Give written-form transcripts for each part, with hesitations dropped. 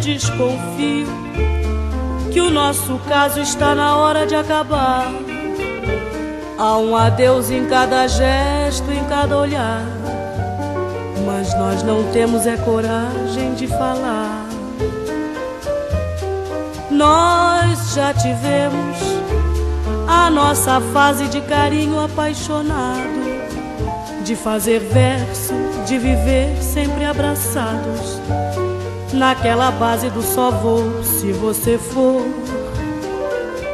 desconfio que o nosso caso está na hora de acabar. Há um adeus em cada gesto, em cada olhar, mas nós não temos coragem de falar. Nós já tivemos a nossa fase de carinho apaixonado, de fazer verso, de viver sempre abraçados, naquela base do só vou se você for.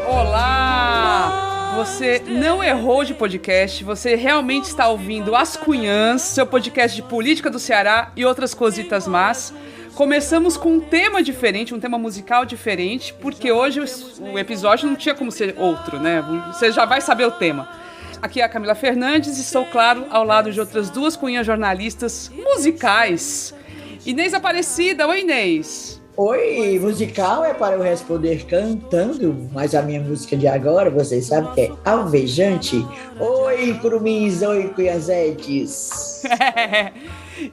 Olá! Você não errou de podcast, você realmente está ouvindo As Cunhãs, seu podcast de política do Ceará e outras cositas más. Começamos com um tema diferente, um tema musical diferente, porque hoje o episódio não tinha como ser outro, né? Você já vai saber o tema. Aqui é a Camila Fernandes e estou, claro, ao lado de outras duas cunhas jornalistas musicais. Inês Aparecida, oi Inês! Oi, musical é para eu responder cantando, mas a minha música de agora, vocês sabem que é alvejante. Oi, curumins, oi, cunhazetes.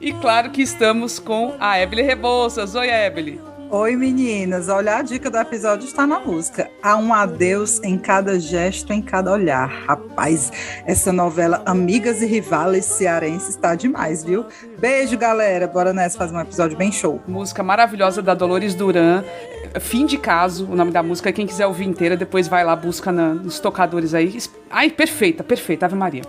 E claro que estamos com a Ebele Rebouças. Oi, Ebele. Oi, meninas. Olha, a dica do episódio está na música. Há um adeus em cada gesto, em cada olhar. Rapaz, essa novela Amigas e Rivais Cearense está demais, viu? Beijo, galera. Bora nessa fazer um episódio bem show. Música maravilhosa da Dolores Duran. Fim de Caso, o nome da música. Quem quiser ouvir inteira, depois vai lá, busca nos tocadores aí. Ai, perfeita, perfeita. Ave Maria.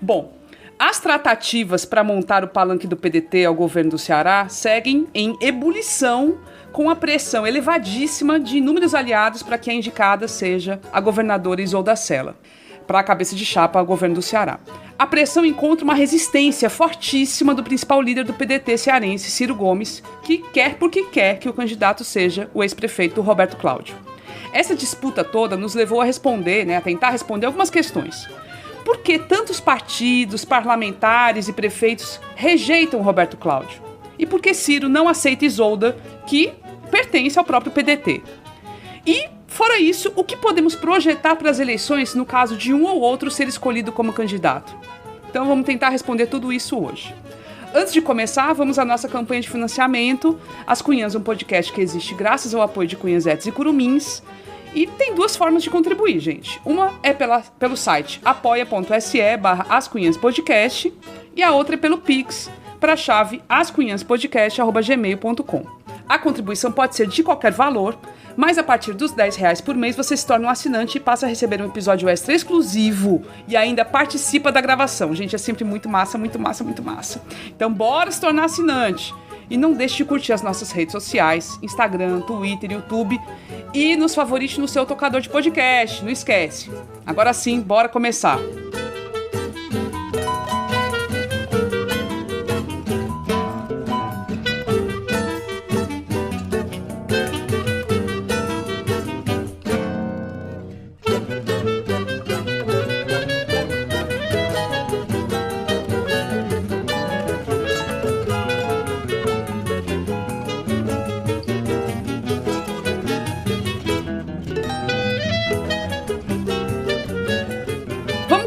Bom, as tratativas para montar o palanque do PDT ao governo do Ceará seguem em ebulição, com a pressão elevadíssima de inúmeros aliados para que a indicada seja a governadora Isolda Sela, para a cabeça de chapa ao governo do Ceará. A pressão encontra uma resistência fortíssima do principal líder do PDT cearense, Ciro Gomes, que quer porque quer que o candidato seja o ex-prefeito Roberto Cláudio. Essa disputa toda nos levou a responder, a tentar responder algumas questões. Por que tantos partidos, parlamentares e prefeitos rejeitam Roberto Cláudio? E por que Ciro não aceita Isolda, que pertence ao próprio PDT? E, fora isso, o que podemos projetar para as eleições no caso de um ou outro ser escolhido como candidato? Então vamos tentar responder tudo isso hoje. Antes de começar, vamos à nossa campanha de financiamento. As Cunhãs, um podcast que existe graças ao apoio de cunhazetes e curumins. E tem duas formas de contribuir, gente. Uma é pelo site apoia.se/ascunhaspodcast e a outra é pelo Pix, para a chave ascunhaspodcast@gmail.com. A contribuição pode ser de qualquer valor, mas a partir dos R$10 por mês você se torna um assinante e passa a receber um episódio extra exclusivo e ainda participa da gravação. Gente, é sempre muito massa, muito massa, muito massa. Então bora se tornar assinante! E não deixe de curtir as nossas redes sociais, Instagram, Twitter, YouTube, e nos favorite no seu tocador de podcast, não esquece. Agora sim, bora começar!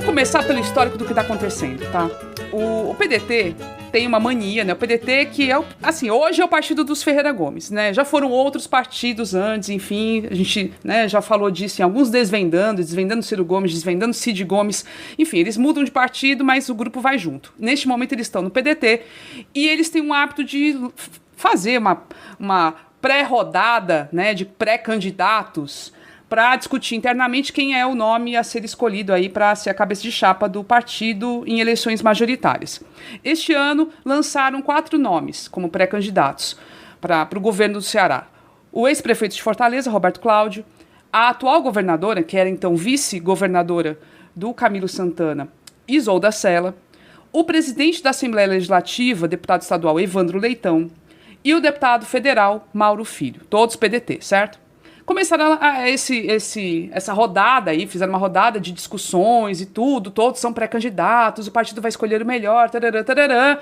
Começar pelo histórico do que está acontecendo, tá? O PDT tem uma mania, né? O PDT que é, hoje é o partido dos Ferreira Gomes, né? Já foram outros partidos antes, enfim, a gente, já falou disso em alguns desvendando Ciro Gomes, desvendando Cid Gomes, enfim, eles mudam de partido, mas o grupo vai junto. Neste momento eles estão no PDT e eles têm um hábito de fazer uma pré-rodada, né, de pré-candidatos, para discutir internamente quem é o nome a ser escolhido aí para ser a cabeça de chapa do partido em eleições majoritárias. Este ano, lançaram 4 nomes como pré-candidatos para o governo do Ceará. O ex-prefeito de Fortaleza, Roberto Cláudio, a atual governadora, que era então vice-governadora do Camilo Santana, Isolda Sela, o presidente da Assembleia Legislativa, deputado estadual Evandro Leitão, e o deputado federal Mauro Filho, todos PDT, certo? Começaram essa rodada aí, fizeram uma rodada de discussões e tudo, todos são pré-candidatos, o partido vai escolher o melhor, tarará, tarará.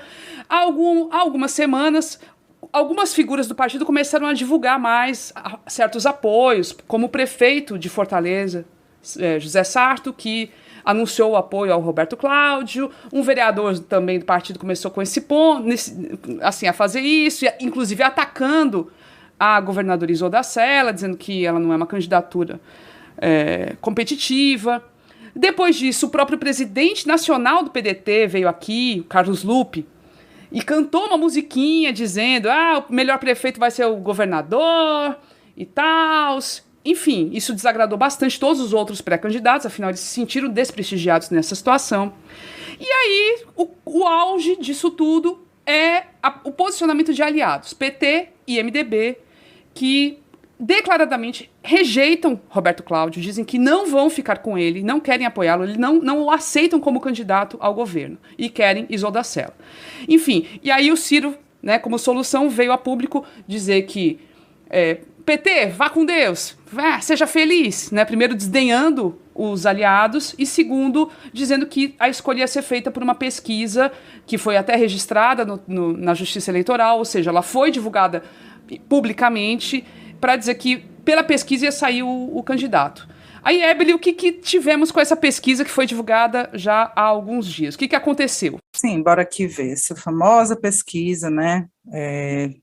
Há algumas semanas, algumas figuras do partido começaram a divulgar mais certos apoios, como o prefeito de Fortaleza, José Sarto, que anunciou o apoio ao Roberto Cláudio, um vereador também do partido começou com esse ponto, a fazer isso, inclusive atacando a governadora Isolda Sela, dizendo que ela não é uma candidatura competitiva. Depois disso, o próprio presidente nacional do PDT veio aqui, o Carlos Lupe, e cantou uma musiquinha dizendo: o melhor prefeito vai ser o governador e tal. Enfim, isso desagradou bastante todos os outros pré-candidatos, afinal eles se sentiram desprestigiados nessa situação. E aí, o auge disso tudo é o posicionamento de aliados, PT e MDB, que declaradamente rejeitam Roberto Cláudio, dizem que não vão ficar com ele, não querem apoiá-lo, não o aceitam como candidato ao governo e querem Isolda Sela. Enfim, e aí o Ciro, né, como solução, veio a público dizer que PT, vá com Deus, seja feliz, né? Primeiro desdenhando os aliados e segundo dizendo que a escolha ia ser feita por uma pesquisa que foi até registrada na Justiça Eleitoral, ou seja, ela foi divulgada publicamente para dizer que pela pesquisa ia sair o candidato. Aí, Ebeli, o que tivemos com essa pesquisa que foi divulgada já há alguns dias? O que aconteceu? Sim, bora aqui ver. Essa famosa pesquisa, né,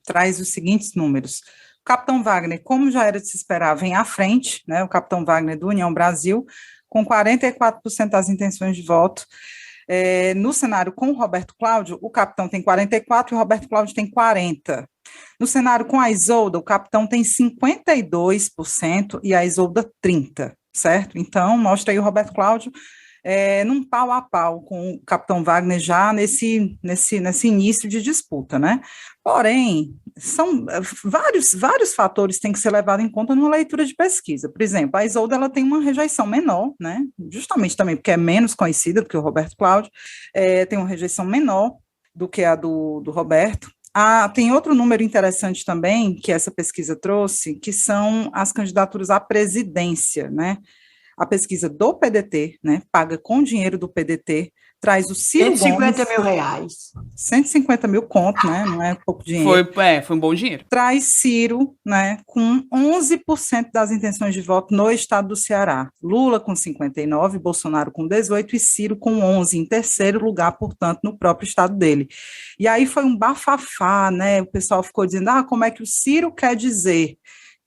traz os seguintes números. O Capitão Wagner, como já era de se esperar, vem à frente, né, o Capitão Wagner do União Brasil, com 44% das intenções de voto. No cenário com o Roberto Cláudio, o Capitão tem 44% e o Roberto Cláudio tem 40%. No cenário com a Isolda, o Capitão tem 52% e a Isolda 30%, certo? Então, mostra aí o Roberto Cláudio num pau a pau com o Capitão Wagner já nesse início de disputa, né? Porém, são vários fatores que têm que ser levados em conta numa leitura de pesquisa. Por exemplo, a Isolda ela tem uma rejeição menor, né? Justamente também porque é menos conhecida do que o Roberto Cláudio, tem uma rejeição menor do que a do Roberto. Tem outro número interessante também que essa pesquisa trouxe, que são as candidaturas à presidência, né? A pesquisa do PDT, né, paga com dinheiro do PDT, traz o Ciro Gomes... 150 mil reais. 150 mil conto, né, não é pouco dinheiro. Foi um bom dinheiro. Traz Ciro, né, com 11% das intenções de voto no estado do Ceará. Lula com 59%, Bolsonaro com 18% e Ciro com 11%, em terceiro lugar, portanto, no próprio estado dele. E aí foi um bafafá, né, o pessoal ficou dizendo, como é que o Ciro quer dizer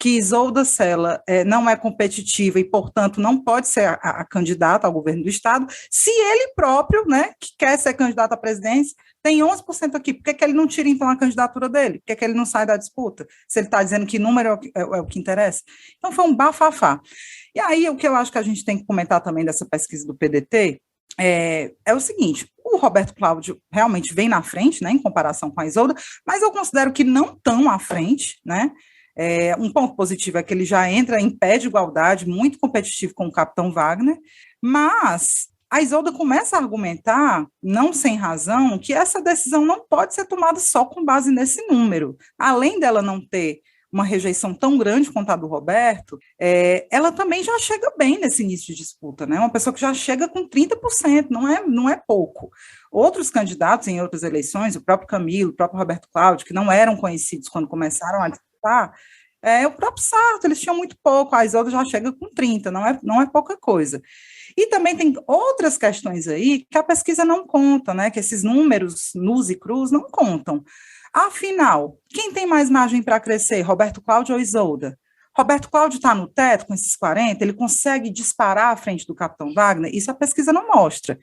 que Isolda Sela não é competitiva e, portanto, não pode ser a candidata ao governo do Estado, se ele próprio, né, que quer ser candidato à presidência, tem 11% aqui. Por que ele não tira, então, a candidatura dele? Por que ele não sai da disputa? Se ele está dizendo que número é o que interessa? Então, foi um bafafá. E aí, o que eu acho que a gente tem que comentar também dessa pesquisa do PDT é o seguinte: o Roberto Cláudio realmente vem na frente, né, em comparação com a Isolda, mas eu considero que não tão à frente, né? Um ponto positivo é que ele já entra em pé de igualdade, muito competitivo com o Capitão Wagner, mas a Isolda começa a argumentar, não sem razão, que essa decisão não pode ser tomada só com base nesse número. Além dela não ter uma rejeição tão grande quanto a do Roberto, ela também já chega bem nesse início de disputa, né? Uma pessoa que já chega com 30%, não é pouco. Outros candidatos em outras eleições, o próprio Camilo, o próprio Roberto Cláudio, que não eram conhecidos quando começaram a disputar, o próprio Sarto, eles tinham muito pouco, a Isolda já chega com 30%, não é pouca coisa. E também tem outras questões aí que a pesquisa não conta, né? Que esses números nus e crus não contam. Afinal, quem tem mais margem para crescer, Roberto Cláudio ou Isolda? Roberto Cláudio está no teto com esses 40%, ele consegue disparar à frente do Capitão Wagner? Isso a pesquisa não mostra.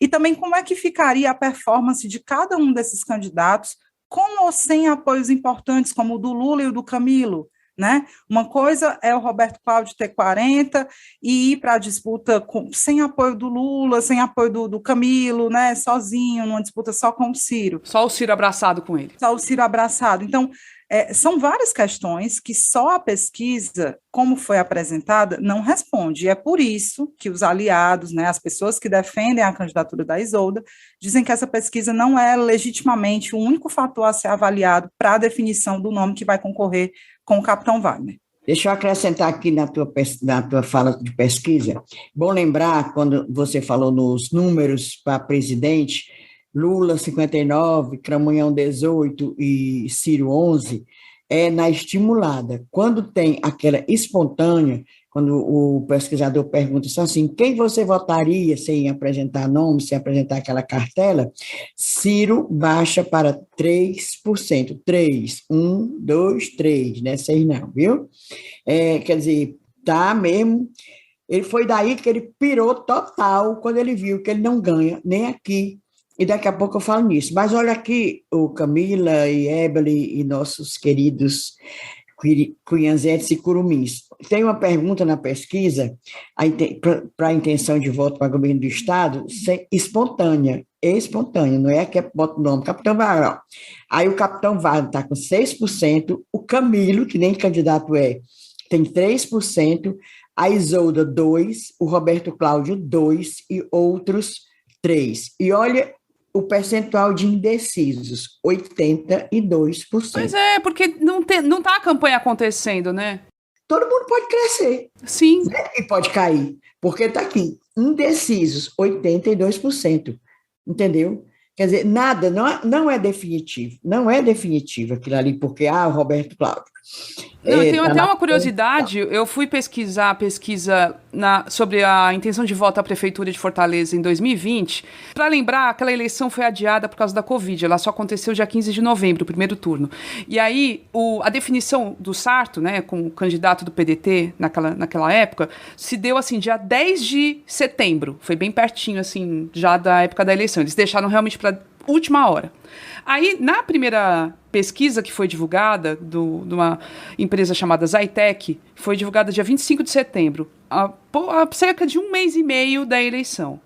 E também como é que ficaria a performance de cada um desses candidatos com ou sem apoios importantes, como o do Lula e o do Camilo, né? Uma coisa é o Roberto Cláudio ter 40% e ir para a disputa sem apoio do Lula, sem apoio do Camilo, né? Sozinho, numa disputa só com o Ciro. Só o Ciro abraçado com ele. Só o Ciro abraçado. Então, são várias questões que só a pesquisa, como foi apresentada, não responde. E é por isso que os aliados, né, as pessoas que defendem a candidatura da Isolda, dizem que essa pesquisa não é legitimamente o único fator a ser avaliado para a definição do nome que vai concorrer com o Capitão Wagner. Deixa eu acrescentar aqui na tua fala de pesquisa. Bom lembrar, quando você falou nos números para presidente, Lula 59, Cramunhão 18 e Ciro 11, é na estimulada. Quando tem aquela espontânea, quando o pesquisador pergunta assim, quem você votaria sem apresentar nome, sem apresentar aquela cartela, Ciro baixa para 3%. 3, 1, 2, 3, né? 6 não, viu? Quer dizer, tá mesmo. Ele foi daí que ele pirou total quando ele viu que ele não ganha nem aqui. E daqui a pouco eu falo nisso. Mas olha aqui, o Camila e Ebele e nossos queridos cunhanzetes e curumins. Tem uma pergunta na pesquisa para a intenção de voto para governo do Estado, espontânea, não é que bota o nome, Capitão Varão. Aí o Capitão Varão está com 6%, o Camilo, que nem candidato tem 3%, a Isolda 2%, o Roberto Cláudio 2% e outros 3%. E olha o percentual de indecisos, 82%. Pois é, porque não está a campanha acontecendo, né? Todo mundo pode crescer. Sim. Né? E pode cair, porque está aqui, indecisos, 82%. Entendeu? Quer dizer, nada, não é definitivo. Não é definitivo aquilo ali, porque, o Roberto Cláudio. Não, eu tenho até uma curiosidade, eu fui pesquisa sobre a intenção de voto à Prefeitura de Fortaleza em 2020, para lembrar, aquela eleição foi adiada por causa da Covid, ela só aconteceu dia 15 de novembro, o primeiro turno. E aí, a definição do Sarto, né, como candidato do PDT naquela época, se deu assim, dia 10 de setembro, foi bem pertinho, assim, já da época da eleição, eles deixaram realmente para última hora. Aí, na primeira pesquisa que foi divulgada, de uma empresa chamada Zytec, foi divulgada dia 25 de setembro, há cerca de 1 mês e meio da eleição.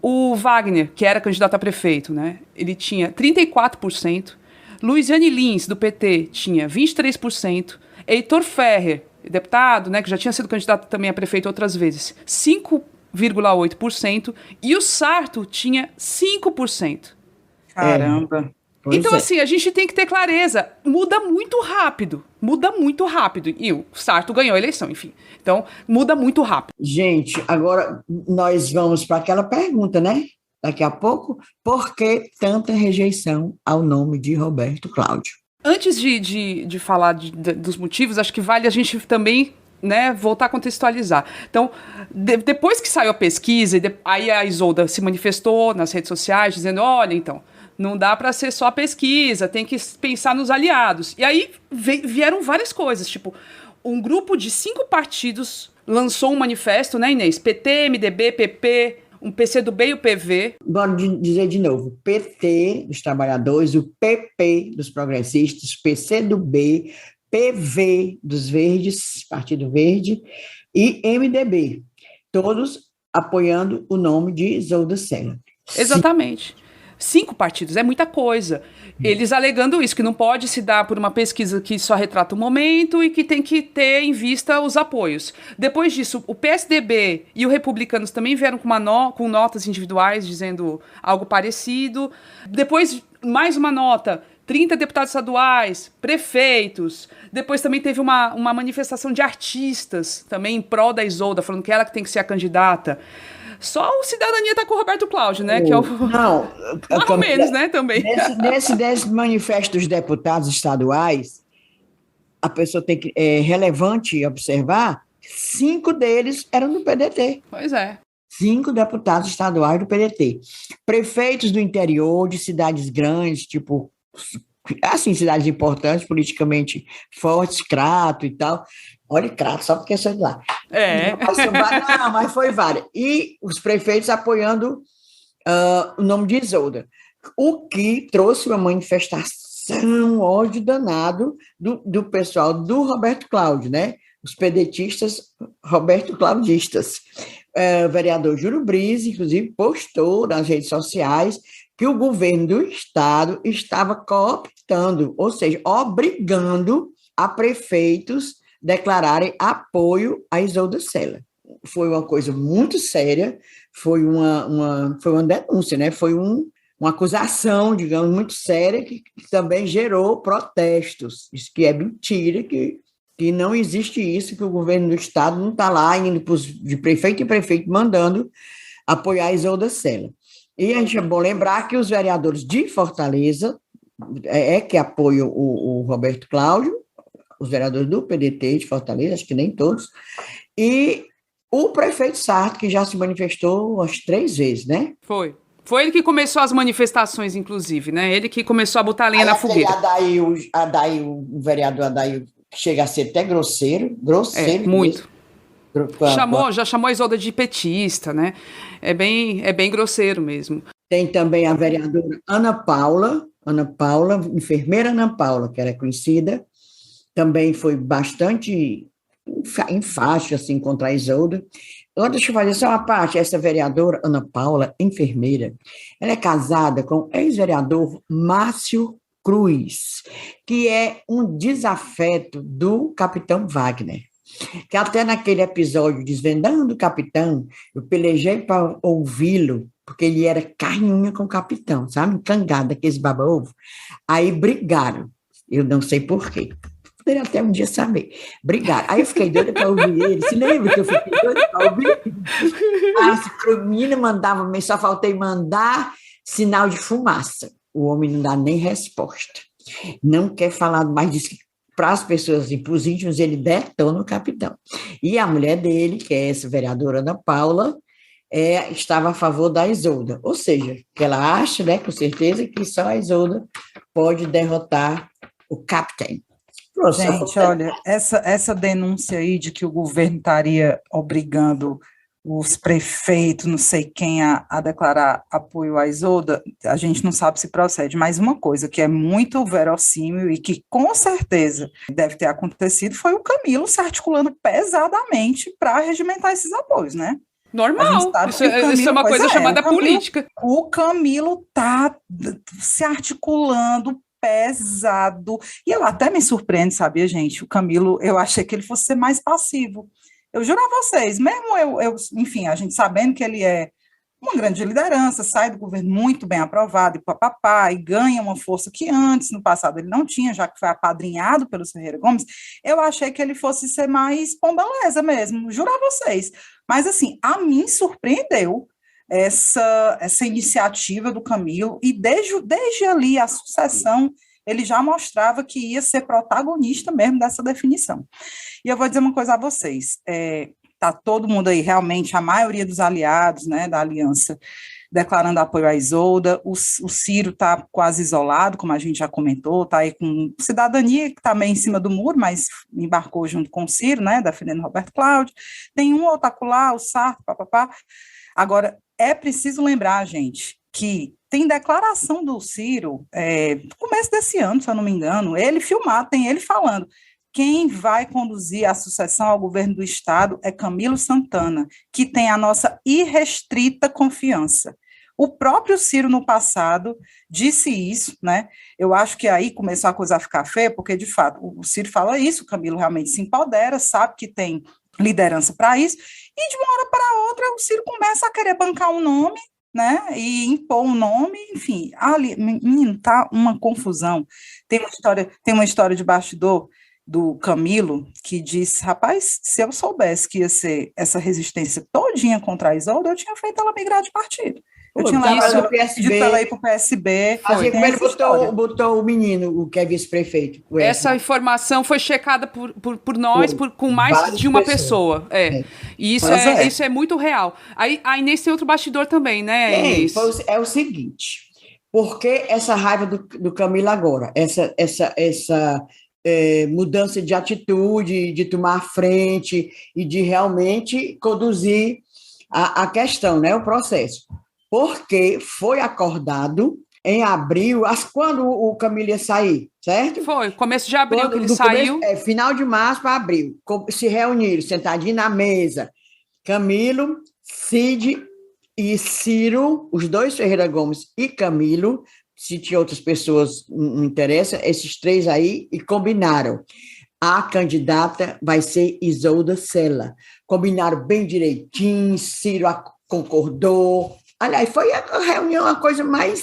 O Wagner, que era candidato a prefeito, né, ele tinha 34%, Luiziane Lins, do PT, tinha 23%, Heitor Ferrer, deputado, né, que já tinha sido candidato também a prefeito outras vezes, 5,8%, e o Sarto tinha 5%. Caramba. Então, assim, a gente tem que ter clareza. Muda muito rápido. E o Sarto ganhou a eleição, enfim. Então, muda muito rápido. Gente, agora nós vamos para aquela pergunta, né? Daqui a pouco, por que tanta rejeição ao nome de Roberto Cláudio? Antes de falar dos motivos, acho que vale a gente também, né, voltar a contextualizar. Então, depois que saiu a pesquisa, aí a Isolda se manifestou nas redes sociais, dizendo, olha, então, não dá para ser só a pesquisa, tem que pensar nos aliados. E aí vieram várias coisas, tipo, um grupo de 5 partidos lançou um manifesto, né, Inês? PT, MDB, PP, um PCdoB e o PV. Bora dizer de novo, PT dos trabalhadores, o PP dos progressistas, PCdoB, PV dos verdes, Partido Verde, e MDB, todos apoiando o nome de Isolda Sela. Exatamente. 5 partidos, é muita coisa. Eles alegando isso, que não pode se dar por uma pesquisa que só retrata o momento e que tem que ter em vista os apoios. Depois disso, o PSDB e o Republicanos também vieram com notas individuais dizendo algo parecido. Depois, mais uma nota, 30 deputados estaduais, prefeitos. Depois também teve uma manifestação de artistas, também em prol da Isolda, falando que ela que tem que ser a candidata. Só o Cidadania tá com o Roberto Cláudio, né? Que é o... Não, mais ou menos, né, também. Nesse manifesto dos deputados estaduais, a pessoa tem que... É relevante observar, 5 deles eram do PDT. Pois é. 5 deputados estaduais do PDT. Prefeitos do interior, de cidades grandes, tipo... Assim, cidades importantes, politicamente fortes, Crato e tal. Olha, Crato, só porque eu sou de lá. Mas foi várias. E os prefeitos apoiando o nome de Isolda. O que trouxe uma manifestação, ódio danado do pessoal do Roberto Cláudio, né? Os pedetistas Roberto Claudistas. O vereador Júlio Brise, inclusive, postou nas redes sociais que o governo do estado estava cooptando, ou seja, obrigando a prefeitos declararem apoio a Isolda Sela. Foi uma coisa muito séria, foi uma denúncia, né? Foi uma acusação, digamos, muito séria, que também gerou protestos. Isso que é mentira, que não existe isso, que o governo do estado não está lá indo de prefeito em prefeito mandando apoiar a Isolda Sela. E a gente é bom lembrar que os vereadores de Fortaleza que apoiam o Roberto Cláudio, os vereadores do PDT de Fortaleza, acho que nem todos, e o prefeito Sarto, que já se manifestou umas 3 vezes, né? Foi. Foi ele que começou as manifestações, inclusive, né? Ele que começou a botar lenha na fogueira. O vereador Adair chega a ser até grosseiro. Muito. Mesmo. Já chamou a Isolda de petista, né? É bem grosseiro mesmo. Tem também a vereadora Ana Paula, enfermeira Ana Paula, que era conhecida, também foi bastante enfática assim, contra a Isolda. Agora, deixa eu fazer só uma parte. Essa vereadora, Ana Paula, enfermeira, ela é casada com o ex-vereador Márcio Cruz, que é um desafeto do capitão Wagner. Que até naquele episódio Desvendando o Capitão, eu pelejei para ouvi-lo, porque ele era carne e unha com o capitão, sabe? Encangado, aqueles baba-ovo. Aí brigaram. Eu não sei por quê. Poderia até um dia saber. Brigaram. Aí eu fiquei doida para ouvir ele. Se lembra que eu fiquei doida para ouvir? A menina mandava, só faltei mandar sinal de fumaça. O homem não dá nem resposta. Não quer falar mais disso. Para as pessoas, para os íntimos, ele detona o capitão. E a mulher dele, que é essa vereadora Ana Paula, estava a favor da Isolda. Ou seja, que ela acha, né, com certeza, que só a Isolda pode derrotar o capitão. Gente, olha, essa denúncia aí de que o governo estaria obrigando os prefeitos, não sei quem, a declarar apoio à Isolda, a gente não sabe se procede, mas uma coisa que é muito verossímil e que com certeza deve ter acontecido foi o Camilo se articulando pesadamente para regimentar esses apoios, né? Normal, isso é uma coisa chamada política. O Camilo tá se articulando pesado, e eu até me surpreendo, sabia, gente? O Camilo, eu achei que ele fosse ser mais passivo. Eu juro a vocês, mesmo enfim, a gente sabendo que ele é uma grande liderança, sai do governo muito bem aprovado, e ganha uma força que antes, no passado, ele não tinha, já que foi apadrinhado pelo Ferreira Gomes, eu achei que ele fosse ser mais pombeleza mesmo, juro a vocês. Mas, assim, a mim surpreendeu essa iniciativa do Camilo, e desde ali, a sucessão, ele já mostrava que ia ser protagonista mesmo dessa definição. E eu vou dizer uma coisa a vocês, está todo mundo aí, realmente, a maioria dos aliados, né, da aliança, declarando apoio à Isolda, o Ciro está quase isolado, como a gente já comentou, está aí com cidadania, que está meio em cima do muro, mas embarcou junto com o Ciro, né, defendendo Roberto Cláudio, tem um outro acolá, o Sarto, papapá. Agora, é preciso lembrar, gente, que tem declaração do Ciro, no começo desse ano, se eu não me engano, ele filmado, tem ele falando, quem vai conduzir a sucessão ao governo do Estado é Camilo Santana, que tem a nossa irrestrita confiança. O próprio Ciro, no passado, disse isso, né? Eu acho que aí começou a coisa a ficar feia, porque, de fato, o Ciro fala isso, o Camilo realmente se empodera, sabe que tem liderança para isso, e de uma hora para outra o Ciro começa a querer bancar um nome, né, e impor um nome, enfim, ali, menino, tá uma confusão. Tem uma história de bastidor do Camilo, que diz, rapaz, se eu soubesse que ia ser essa resistência todinha contra a Isolda, eu tinha feito ela migrar de partido. Eu tinha levado ela ir para o PSB. Assim como ele botou o menino, o que é vice-prefeito. Essa informação foi checada por nós, com mais de uma pessoa. E isso é muito real. Aí nesse outro bastidor também, né? É o seguinte, por que essa raiva do Camilo agora? Essa mudança de atitude, de tomar a frente e de realmente conduzir a questão, né, o processo. Porque foi acordado em abril, quando o Camilo ia sair, certo? Foi, começo de abril que ele saiu. Final de março para abril, se reuniram, sentadinho na mesa, Camilo, Cid e Ciro, os dois, Ferreira Gomes e Camilo, se tinha outras pessoas, não interessa, esses três aí, e combinaram. A candidata vai ser Isolda Sela. Combinaram bem direitinho, Ciro concordou. Aliás, foi a reunião, a coisa mais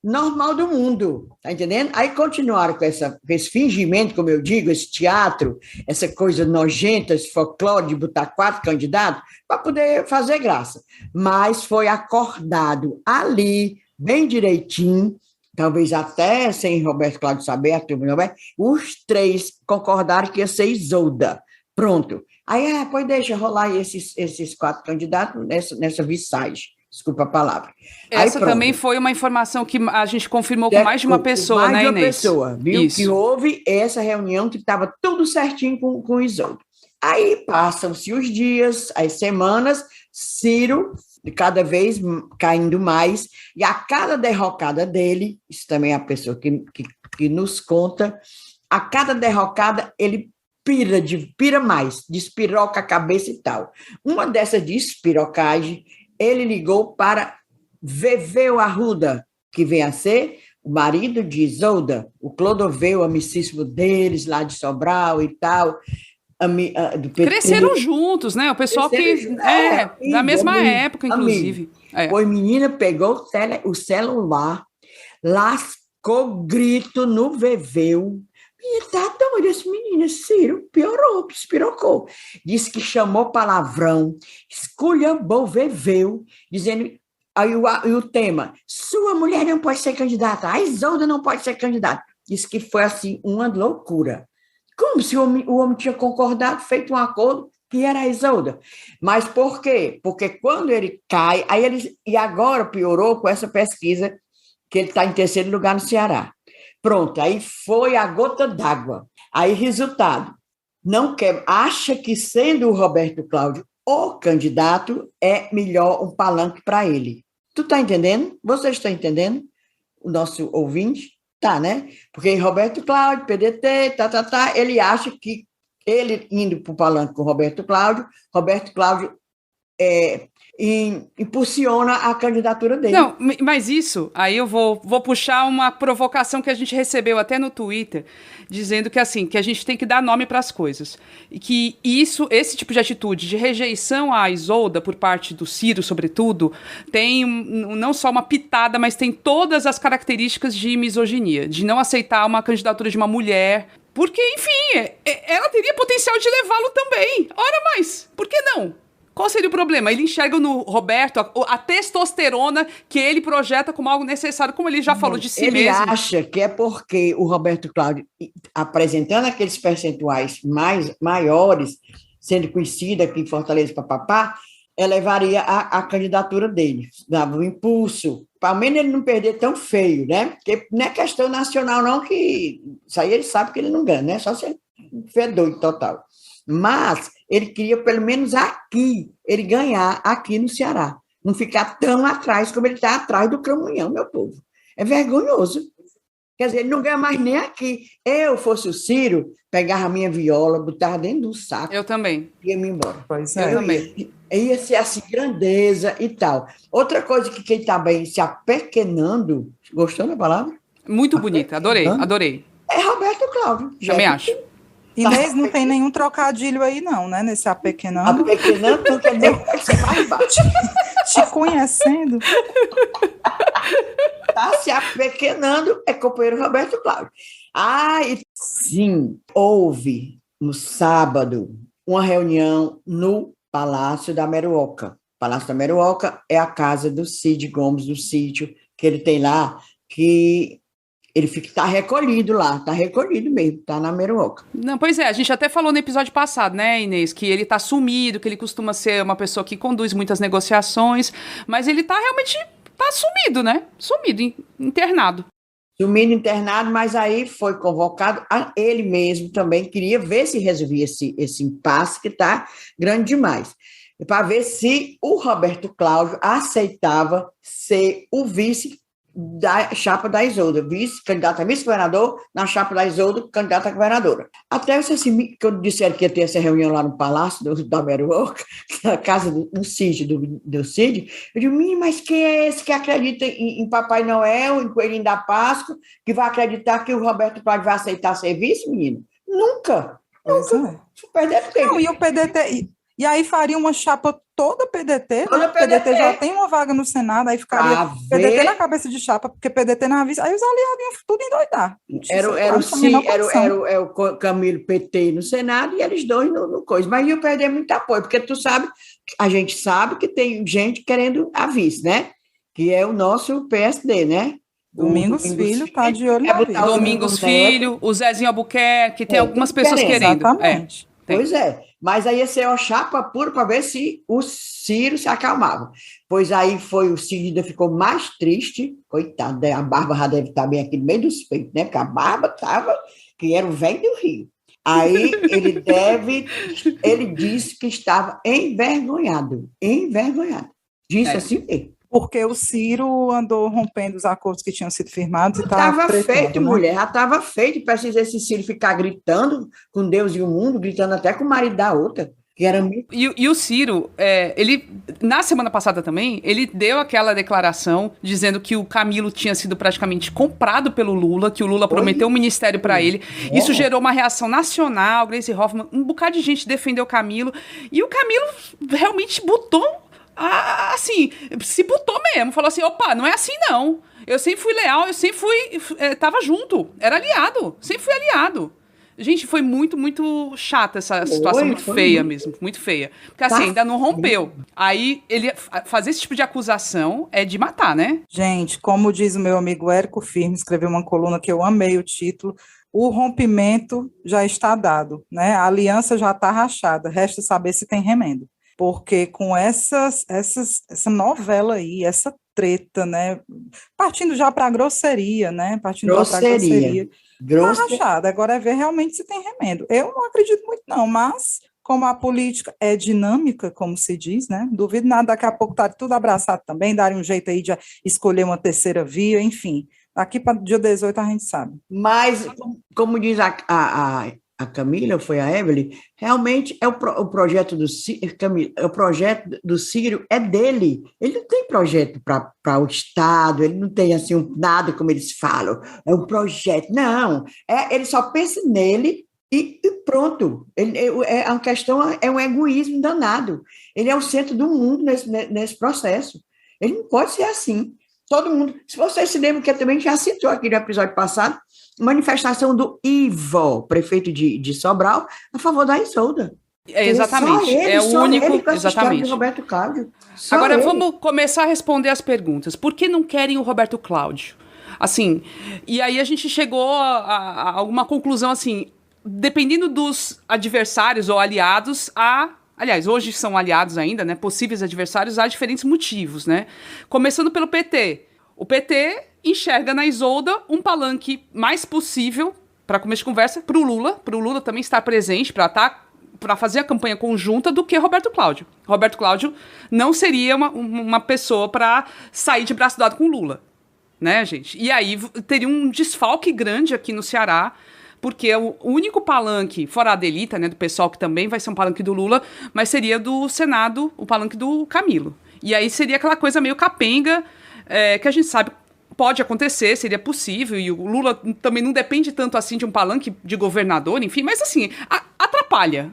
normal do mundo, tá entendendo? Aí continuaram com esse fingimento, como eu digo, esse teatro, essa coisa nojenta, esse folclore de botar 4 candidatos, para poder fazer graça. Mas foi acordado ali, bem direitinho, talvez até sem Roberto Cláudio saber, a turma Roberto, os três concordaram que ia ser Isolda. Pronto. Aí, pois deixa rolar esses 4 candidatos nessa visagem. Desculpa a palavra. Essa também foi uma informação que a gente confirmou com mais de uma pessoa, né, Inês? Mais de uma pessoa, viu? Isso. Que houve essa reunião que estava tudo certinho com o Isolda. Aí passam-se os dias, as semanas, Ciro cada vez caindo mais, e a cada derrocada dele, isso também é a pessoa que nos conta, a cada derrocada ele pira mais, despiroca a cabeça e tal. Uma dessas despirocagem, ele ligou para Veveu Arruda, que vem a ser o marido de Isolda, o Clodoveu, amicíssimo deles, lá de Sobral e tal, do PT. Cresceram juntos, né? O pessoal da mesma época, inclusive. Pois menina pegou o celular, lascou grito no Veveu. E tá doido esse menino, Ciro, piorou, espirocou. Disse que chamou palavrão, esculhambou Veveu, dizendo... Aí o tema, sua mulher não pode ser candidata, a Isolda não pode ser candidata. Disse que foi, assim, uma loucura. Como se o homem tinha concordado, feito um acordo, que era a Isolda. Mas por quê? Porque quando ele cai, e agora piorou com essa pesquisa, que ele está em 3º lugar no Ceará. Pronto, aí foi a gota d'água. Aí, resultado, acha que sendo o Roberto Cláudio o candidato, é melhor um palanque para ele. Tu está entendendo? Vocês estão entendendo? O nosso ouvinte? Tá, né? Porque Roberto Cláudio, PDT, ele acha que ele indo para o palanque com Roberto Cláudio impulsiona a candidatura dele. Não, mas isso, aí eu vou puxar uma provocação que a gente recebeu até no Twitter, dizendo que assim, que a gente tem que dar nome para as coisas. E que esse tipo de atitude de rejeição à Isolda por parte do Ciro, sobretudo, tem não só uma pitada, mas tem todas as características de misoginia, de não aceitar uma candidatura de uma mulher, porque, enfim, ela teria potencial de levá-lo também. Ora mais, por que não? Qual seria o problema? Ele enxerga no Roberto a testosterona que ele projeta como algo necessário, como ele já falou de si mesmo. Ele acha que é porque o Roberto Cláudio, apresentando aqueles percentuais maiores, sendo conhecido aqui em Fortaleza, papapá, elevaria a candidatura dele, dava um impulso, para menos ele não perder tão feio, né? Porque não é questão nacional, não, que isso aí ele sabe que ele não ganha, né? Só se ele for doido total. Mas ele queria, pelo menos aqui, ele ganhar aqui no Ceará. Não ficar tão atrás como ele está atrás do Cramunhão, meu povo. É vergonhoso. Quer dizer, ele não ganha mais nem aqui. Eu fosse o Ciro, pegava a minha viola, botava dentro do saco. Eu também. E ia me embora. Pois é. Eu também. Ia ser assim, grandeza e tal. Outra coisa que quem está bem se apequenando, gostou da palavra? Muito bonita, adorei. É Roberto Cláudio. Também acho. Inês, não tem nenhum trocadilho aí, não, né? Nesse apequenando. Apequenando porque depois você vai baixo. Te conhecendo. Está se apequenando, é companheiro Roberto Cláudio. E sim, houve no sábado uma reunião no Palácio da Meruoca. Palácio da Meruoca é a casa do Cid Gomes, do sítio que ele tem lá, que ele está recolhido lá, está recolhido mesmo, está na Meruoca. Não, pois é, a gente até falou no episódio passado, né, Inês, que ele está sumido, que ele costuma ser uma pessoa que conduz muitas negociações, mas ele está realmente sumido, né? Sumido, internado. Sumido, internado, mas aí foi convocado, ele mesmo também queria ver se resolvia esse impasse que está grande demais, para ver se o Roberto Cláudio aceitava ser o vice da chapa da Isolda, candidato a vice-governador, na chapa da Isolda, candidata a governadora. Até quando disseram que ia ter essa reunião lá no Palácio da Meruoca, na casa do sítio do Cid, eu digo, mas quem é esse que acredita em Papai Noel, em Coelhinho da Páscoa, que vai acreditar que o Roberto Cláudio vai aceitar ser vice, menino? Nunca. Perder tempo. Não, e o PDT... E aí faria uma chapa toda PDT, né? PDT já tem uma vaga no Senado, aí ficaria PDT na cabeça de chapa, porque PDT na vice, aí os aliados iam tudo endoidar. Era o Camilo PT no Senado e eles dois no coisa, mas iam perder muito apoio, porque a gente sabe que tem gente querendo a vice, né? Que é o nosso PSD, né? Domingos Filho tá de olho na vida. Domingos Filho, o Zezinho Albuquerque, tem algumas pessoas querendo. Exatamente. Pois é, mas aí ia ser uma chapa pura para ver se o Ciro se acalmava. Pois aí o Ciro ainda ficou mais triste, coitado, a barba já deve estar bem aqui no meio dos peitos, né? Porque a barba estava, que era o velho do Rio. Aí ele disse que estava envergonhado. Disse assim mesmo. Porque o Ciro andou rompendo os acordos que tinham sido firmados e estava feito, né? mulher, já estava feito. Precisa esse Ciro ficar gritando com Deus e o mundo, gritando até com o marido da outra. Que era muito... e o Ciro, ele, na semana passada também, ele deu aquela declaração dizendo que o Camilo tinha sido praticamente comprado pelo Lula, que o Lula prometeu um ministério para ele. Isso gerou uma reação nacional, Gleisi Hoffmann, um bocado de gente defendeu o Camilo, e o Camilo realmente botou, assim, se botou mesmo, falou assim, opa, não é assim não. Eu sempre fui leal, eu sempre tava junto, era aliado, sempre fui aliado. Gente, foi muito, muito chata essa situação, muito feia mesmo, muito feia. Porque assim, ainda não rompeu. Aí, ele fazer esse tipo de acusação é de matar, né? Gente, como diz o meu amigo Érico Firme, escreveu uma coluna que eu amei o título, o rompimento já está dado, né? A aliança já está rachada, resta saber se tem remendo. Porque com essa novela aí, essa treta, né? Partindo já para a grosseria, né? Tá rachada, agora é ver realmente se tem remendo. Eu não acredito muito não, mas como a política é dinâmica, como se diz, né? Duvido nada, daqui a pouco tá tudo abraçado também, darem um jeito aí de escolher uma terceira via, enfim. Daqui para dia 18 a gente sabe. Mas, como diz a Camila, foi a Evelyn, realmente o projeto do Ciro, Camila, o projeto do Ciro é dele. Ele não tem projeto para o Estado, ele não tem assim nada como eles falam, é um projeto. Não, ele só pensa nele e pronto. É uma questão, é um egoísmo danado. Ele é o centro do mundo nesse processo. Ele não pode ser assim. Todo mundo, se vocês se lembram, que eu também já citou aqui no episódio passado, manifestação do Ivo, prefeito de Sobral, a favor da Isolda. Exatamente, é o único, exatamente. Roberto Cláudio. Agora vamos começar a responder as perguntas. Por que não querem o Roberto Cláudio? Assim, e aí a gente chegou a uma conclusão assim, dependendo dos adversários ou aliados, aliás, hoje são aliados ainda, né? Possíveis adversários, há diferentes motivos, né? Começando pelo PT. O PT enxerga na Isolda um palanque mais possível, para começo de conversa, para o Lula também estar presente, para fazer a campanha conjunta, do que Roberto Cláudio. Roberto Cláudio não seria uma pessoa para sair de braço dado com o Lula, né, gente? E aí teria um desfalque grande aqui no Ceará, porque o único palanque, fora a Adelita, né, do pessoal, que também vai ser um palanque do Lula, mas seria do Senado, o palanque do Camilo. E aí seria aquela coisa meio capenga, que a gente sabe pode acontecer, seria possível, e o Lula também não depende tanto assim de um palanque de governador, enfim, mas assim, atrapalha,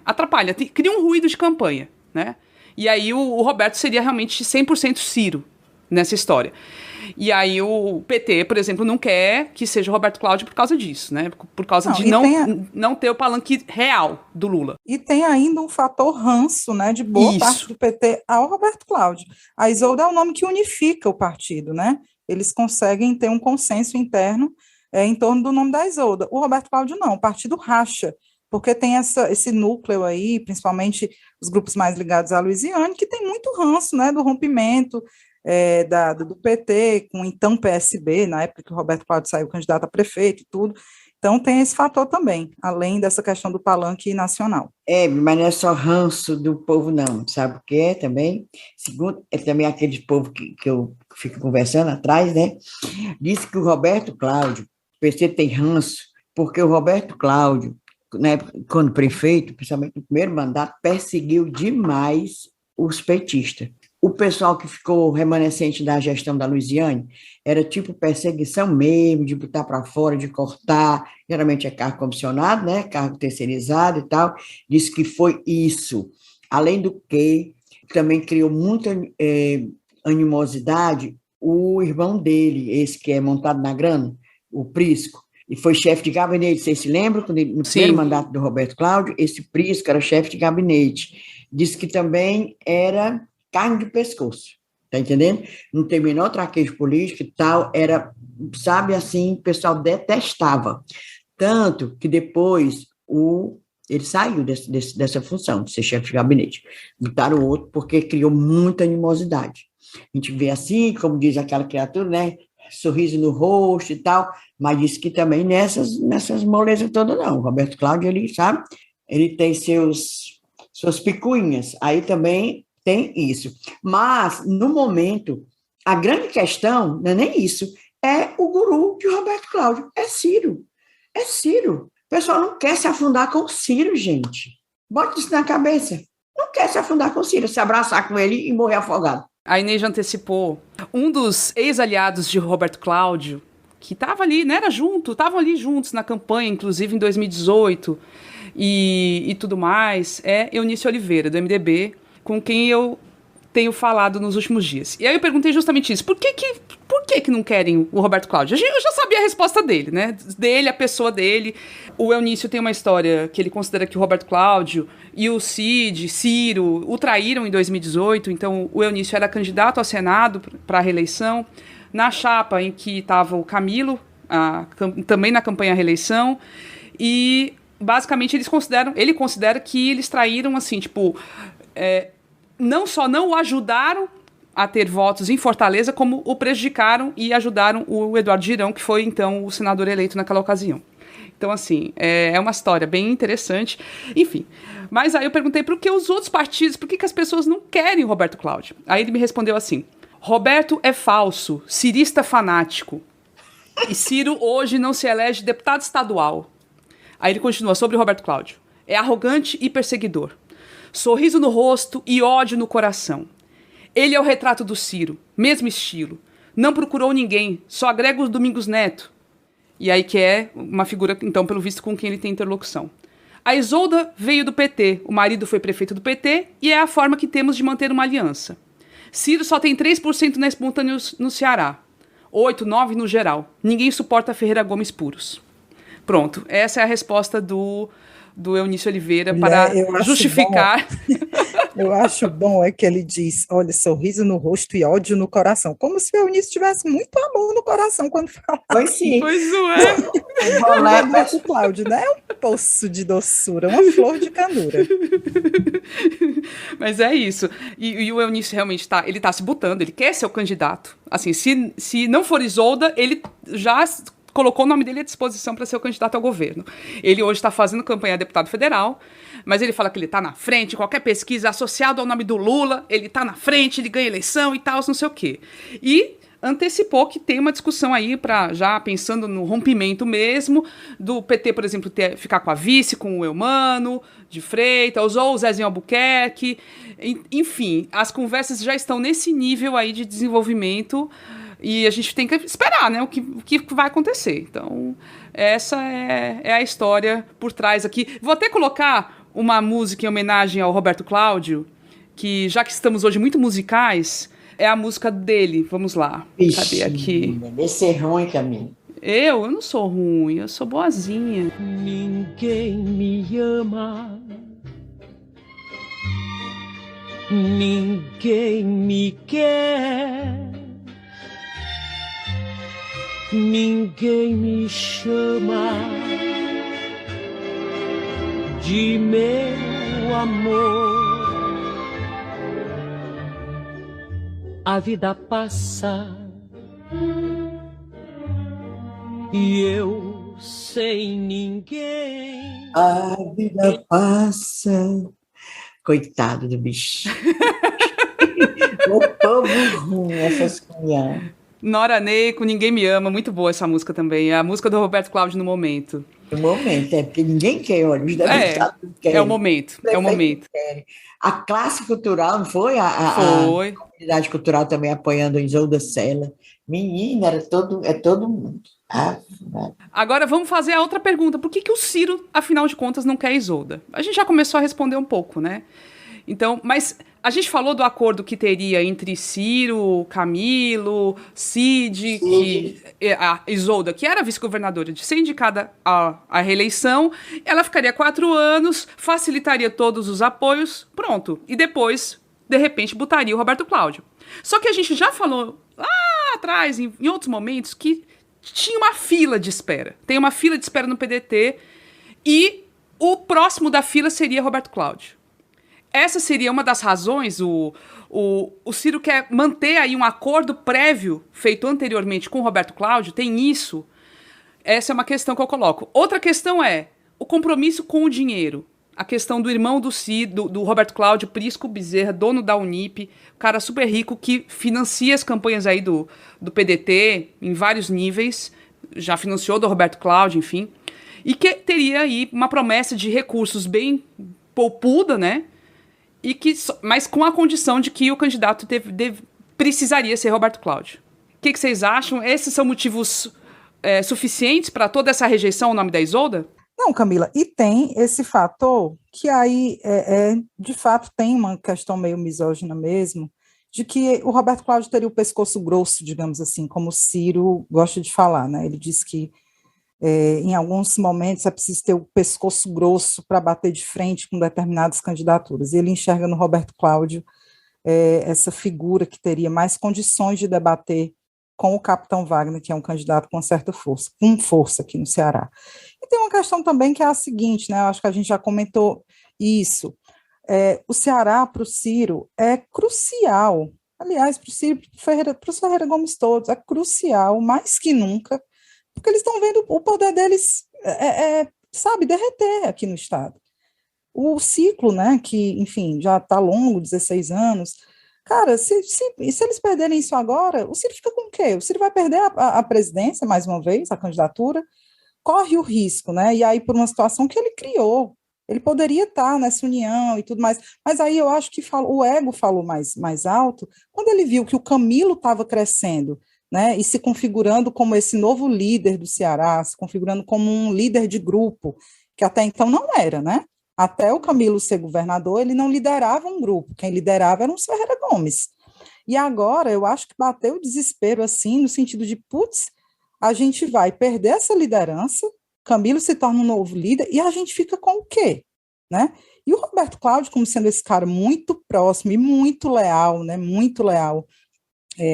cria um ruído de campanha, né? E aí o Roberto seria realmente 100% Ciro nessa história. E aí o PT, por exemplo, não quer que seja o Roberto Cláudio por causa disso, né? Por causa de não ter o palanque real do Lula. E tem ainda um fator ranço, né, de boa parte do PT ao Roberto Cláudio. A Isolda é o nome que unifica o partido, né? Eles conseguem ter um consenso interno em torno do nome da Isolda. O Roberto Cláudio não, o partido racha, porque tem esse núcleo aí, principalmente os grupos mais ligados à Luiziane, que tem muito ranço, né, do rompimento do PT com então PSB, na época que o Roberto Cláudio saiu candidato a prefeito e tudo. Então tem esse fator também, além dessa questão do palanque nacional. Mas não é só ranço do povo, não, sabe o que é também? Segundo, é também aquele povo que eu fico conversando atrás, né? Disse que o Roberto Cláudio, o PC tem ranço, porque o Roberto Cláudio, né, quando prefeito, principalmente no primeiro mandato, perseguiu demais os petistas. O pessoal que ficou remanescente da gestão da Luiziane era tipo perseguição mesmo, de botar para fora, de cortar, geralmente é cargo comissionado, né, cargo terceirizado e tal, disse que foi isso. Além do que, também criou muita animosidade o irmão dele, esse que é montado na grana, o Prisco, e foi chefe de gabinete, vocês se lembram? No primeiro mandato do Roberto Cláudio, esse Prisco era chefe de gabinete. Disse que também era carne de pescoço. tá entendendo? Não tem o menor traquejo político e tal, era, sabe, assim, o pessoal detestava. Tanto que depois ele saiu dessa função, de ser chefe de gabinete. Botaram outro porque criou muita animosidade. A gente vê assim, como diz aquela criatura, né? Sorriso no rosto e tal, mas disse que também nessas molezas todas não. O Roberto Cláudio, ele, sabe, ele tem suas picuinhas, aí também tem isso. Mas, no momento, a grande questão não é nem isso, é o guru de Roberto Cláudio, é Ciro. É Ciro. O pessoal não quer se afundar com o Ciro, gente. Bota isso na cabeça. Não quer se afundar com o Ciro, se abraçar com ele e morrer afogado. A Inês já antecipou. Um dos ex-aliados de Roberto Cláudio, que estava ali, não era junto, estavam ali juntos na campanha, inclusive em 2018 e tudo mais, é Eunício Oliveira, do MDB, com quem eu tenho falado nos últimos dias. E aí eu perguntei justamente isso. Por que não querem o Roberto Cláudio? Eu já sabia a resposta dele, né? Dele, a pessoa dele. O Eunício tem uma história que ele considera que o Roberto Cláudio e o Ciro, o traíram em 2018. Então, o Eunício era candidato ao Senado para a reeleição. Na chapa em que estava o Camilo, também na campanha à reeleição. E, basicamente, ele considera que eles traíram, assim, tipo... não só não o ajudaram a ter votos em Fortaleza, como o prejudicaram e ajudaram o Eduardo Girão, que foi, então, o senador eleito naquela ocasião. Então, assim, é uma história bem interessante. Enfim, mas aí eu perguntei por que os outros partidos, por que as pessoas não querem o Roberto Cláudio? Aí ele me respondeu assim, Roberto é falso, cirista fanático, e Ciro hoje não se elege deputado estadual. Aí ele continua sobre o Roberto Cláudio. É arrogante e perseguidor. Sorriso no rosto e ódio no coração. Ele é o retrato do Ciro, mesmo estilo. Não procurou ninguém, só agrega o Domingos Neto. E aí que é uma figura, então, pelo visto, com quem ele tem interlocução. A Isolda veio do PT, o marido foi prefeito do PT e é a forma que temos de manter uma aliança. Ciro só tem 3% na espontânea no Ceará. 8, 9 no geral. Ninguém suporta Ferreira Gomes puros. Pronto, essa é a resposta do Eunício Oliveira para justificar. Eu acho bom é que ele diz, olha, sorriso no rosto e ódio no coração. Como se o Eunício tivesse muito amor no coração quando fala. Pois sim. Pois é. O Roberto Cláudio, né? É um poço de doçura, uma flor de candura. Mas é isso. E o Eunício realmente ele tá se botando, ele quer ser o candidato. Assim, se não for Isolda, ele já colocou o nome dele à disposição para ser o candidato ao governo. Ele hoje está fazendo campanha a deputado federal, mas ele fala que ele está na frente, qualquer pesquisa associada ao nome do Lula, ele está na frente, ele ganha eleição e tal, não sei o quê. E antecipou que tem uma discussão aí para já pensando no rompimento mesmo, do PT, por exemplo, ficar com a vice, com o Eumano de Freitas, ou o Zezinho Albuquerque. Enfim, as conversas já estão nesse nível aí de desenvolvimento. E a gente tem que esperar, né, o que vai acontecer. Então, essa é a história por trás aqui. Vou até colocar uma música em homenagem ao Roberto Cláudio, que, já que estamos hoje muito musicais, é a música dele. Vamos lá. Ixi, cadê aqui? Deve ser ruim, Camila. Eu não sou ruim, eu sou boazinha. Ninguém me ama. Ninguém me quer. Ninguém me chama de meu amor. A vida passa e eu sem ninguém. A vida passa. Coitado do bicho. O povo ruim, essas coisas. Nora Ney com Ninguém Me Ama, muito boa essa música também. É a música do Roberto Cláudio no momento. No momento, porque ninguém quer, olha, os deputados querem. É o momento, é o momento. A classe cultural, não foi? Foi. A comunidade cultural também apoiando a Isolda Sela. Menina, é todo mundo. Agora vamos fazer a outra pergunta. Por que o Ciro, afinal de contas, não quer Isolda? A gente já começou a responder um pouco, né? Então, mas a gente falou do acordo que teria entre Ciro, Camilo, Cid, a Isolda, que era vice-governadora, de ser indicada à reeleição, ela ficaria 4 anos, facilitaria todos os apoios, pronto. E depois de repente, botaria o Roberto Cláudio. Só que a gente já falou lá atrás, em outros momentos, que tinha uma fila de espera. Tem uma fila de espera no PDT e o próximo da fila seria Roberto Cláudio. Essa seria uma das razões. O Ciro quer manter aí um acordo prévio feito anteriormente com o Roberto Cláudio. Tem isso. Essa é uma questão que eu coloco. Outra questão é o compromisso com o dinheiro. A questão do irmão do Ciro, do Roberto Cláudio, Prisco Bezerra, dono da Unip, cara super rico que financia as campanhas aí do PDT em vários níveis, já financiou do Roberto Cláudio, enfim, e que teria aí uma promessa de recursos bem poupuda, né? Mas com a condição de que o candidato precisaria ser Roberto Cláudio. O que vocês acham? Esses são motivos suficientes para toda essa rejeição ao nome da Isolda? Não, Camila, e tem esse fator que aí, de fato, tem uma questão meio misógina mesmo, de que o Roberto Cláudio teria o pescoço grosso, digamos assim, como o Ciro gosta de falar, né? Ele diz que em alguns momentos é preciso ter o pescoço grosso para bater de frente com determinadas candidaturas. E ele enxerga no Roberto Cláudio essa figura que teria mais condições de debater com o capitão Wagner, que é um candidato com certa força, com força aqui no Ceará. E tem uma questão também que é a seguinte, né? Eu acho que a gente já comentou isso. O Ceará, para o Ciro, é crucial. Aliás, para o Ciro, para o Ferreira Gomes todos, é crucial, mais que nunca, porque eles estão vendo o poder deles, sabe, derreter aqui no Estado. O ciclo, né, que, enfim, já está longo, 16 anos, cara, se eles perderem isso agora, o Ciro fica com o quê? O Ciro vai perder a presidência, mais uma vez, a candidatura, corre o risco, né, e aí por uma situação que ele criou, ele poderia estar nessa união e tudo mais, mas aí eu acho que o ego falou mais alto, quando ele viu que o Camilo estava crescendo, né, e se configurando como esse novo líder do Ceará, se configurando como um líder de grupo, que até então não era, né? Até o Camilo ser governador, ele não liderava um grupo, quem liderava era o Ferreira Gomes. E agora eu acho que bateu o desespero assim, no sentido de, putz, a gente vai perder essa liderança, Camilo se torna um novo líder, e a gente fica com o quê? Né? E o Roberto Cláudio, como sendo esse cara muito próximo e muito leal, né, muito leal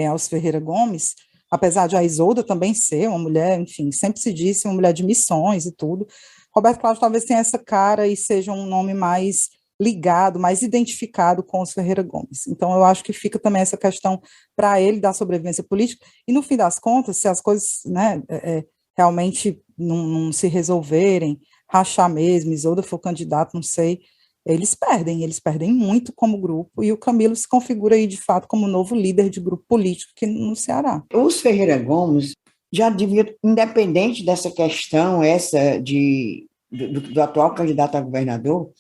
aos Ferreira Gomes, apesar de a Isolda também ser uma mulher, enfim, sempre se disse uma mulher de missões e tudo, Roberto Cláudio talvez tenha essa cara e seja um nome mais ligado, mais identificado com os Ferreira Gomes. Então, eu acho que fica também essa questão para ele da sobrevivência política, e no fim das contas, se as coisas, né, realmente não se resolverem, rachar mesmo, Isolda for candidato, não sei, eles perdem muito como grupo, e o Camilo se configura aí, de fato, como novo líder de grupo político aqui no Ceará. Os Ferreira Gomes já deviam, independente dessa questão, do atual candidato a governador,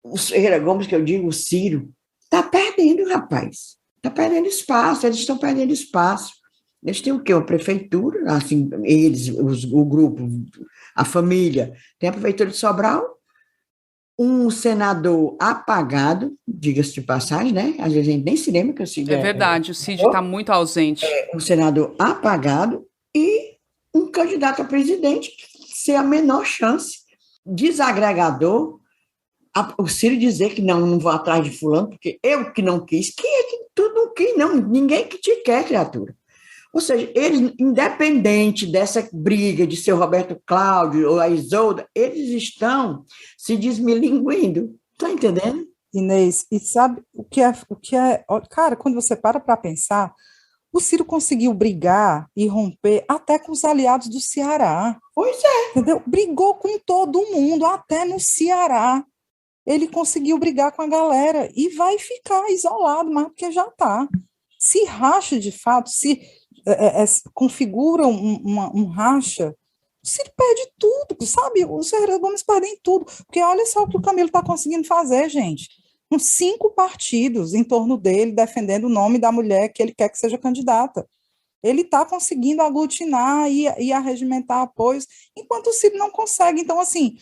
os Ferreira Gomes, que eu digo, o Ciro, está perdendo, rapaz. Está perdendo espaço, eles estão perdendo espaço. Eles têm o quê? Uma prefeitura, assim, o grupo, a família, tem a prefeitura de Sobral, um senador apagado, diga-se de passagem, né? Às vezes a gente nem se lembra que o Cid é verdade, o Cid está muito ausente. Um senador apagado e um candidato a presidente sem a menor chance, desagregador, o Ciro dizer que não vou atrás de fulano, porque eu que não quis. Quem é que tu não quis? Não, ninguém que te quer, criatura. Ou seja, eles, independente dessa briga de ser o Roberto Cláudio ou a Isolda, eles estão se desmilinguindo. Está entendendo? Inês, e sabe o que é? Cara, quando você para pensar, o Ciro conseguiu brigar e romper até com os aliados do Ceará. Pois é. Entendeu? Brigou com todo mundo, até no Ceará. Ele conseguiu brigar com a galera e vai ficar isolado, mas porque já está. Se racha de fato, se configura um racha, o Ciro perde tudo, sabe? Os Ferreira Gomes perdem tudo, porque olha só o que o Camilo está conseguindo fazer, gente. Com 5 partidos em torno dele, defendendo o nome da mulher que ele quer que seja candidata. Ele está conseguindo aglutinar e arregimentar apoios, enquanto o Ciro não consegue. Então, assim,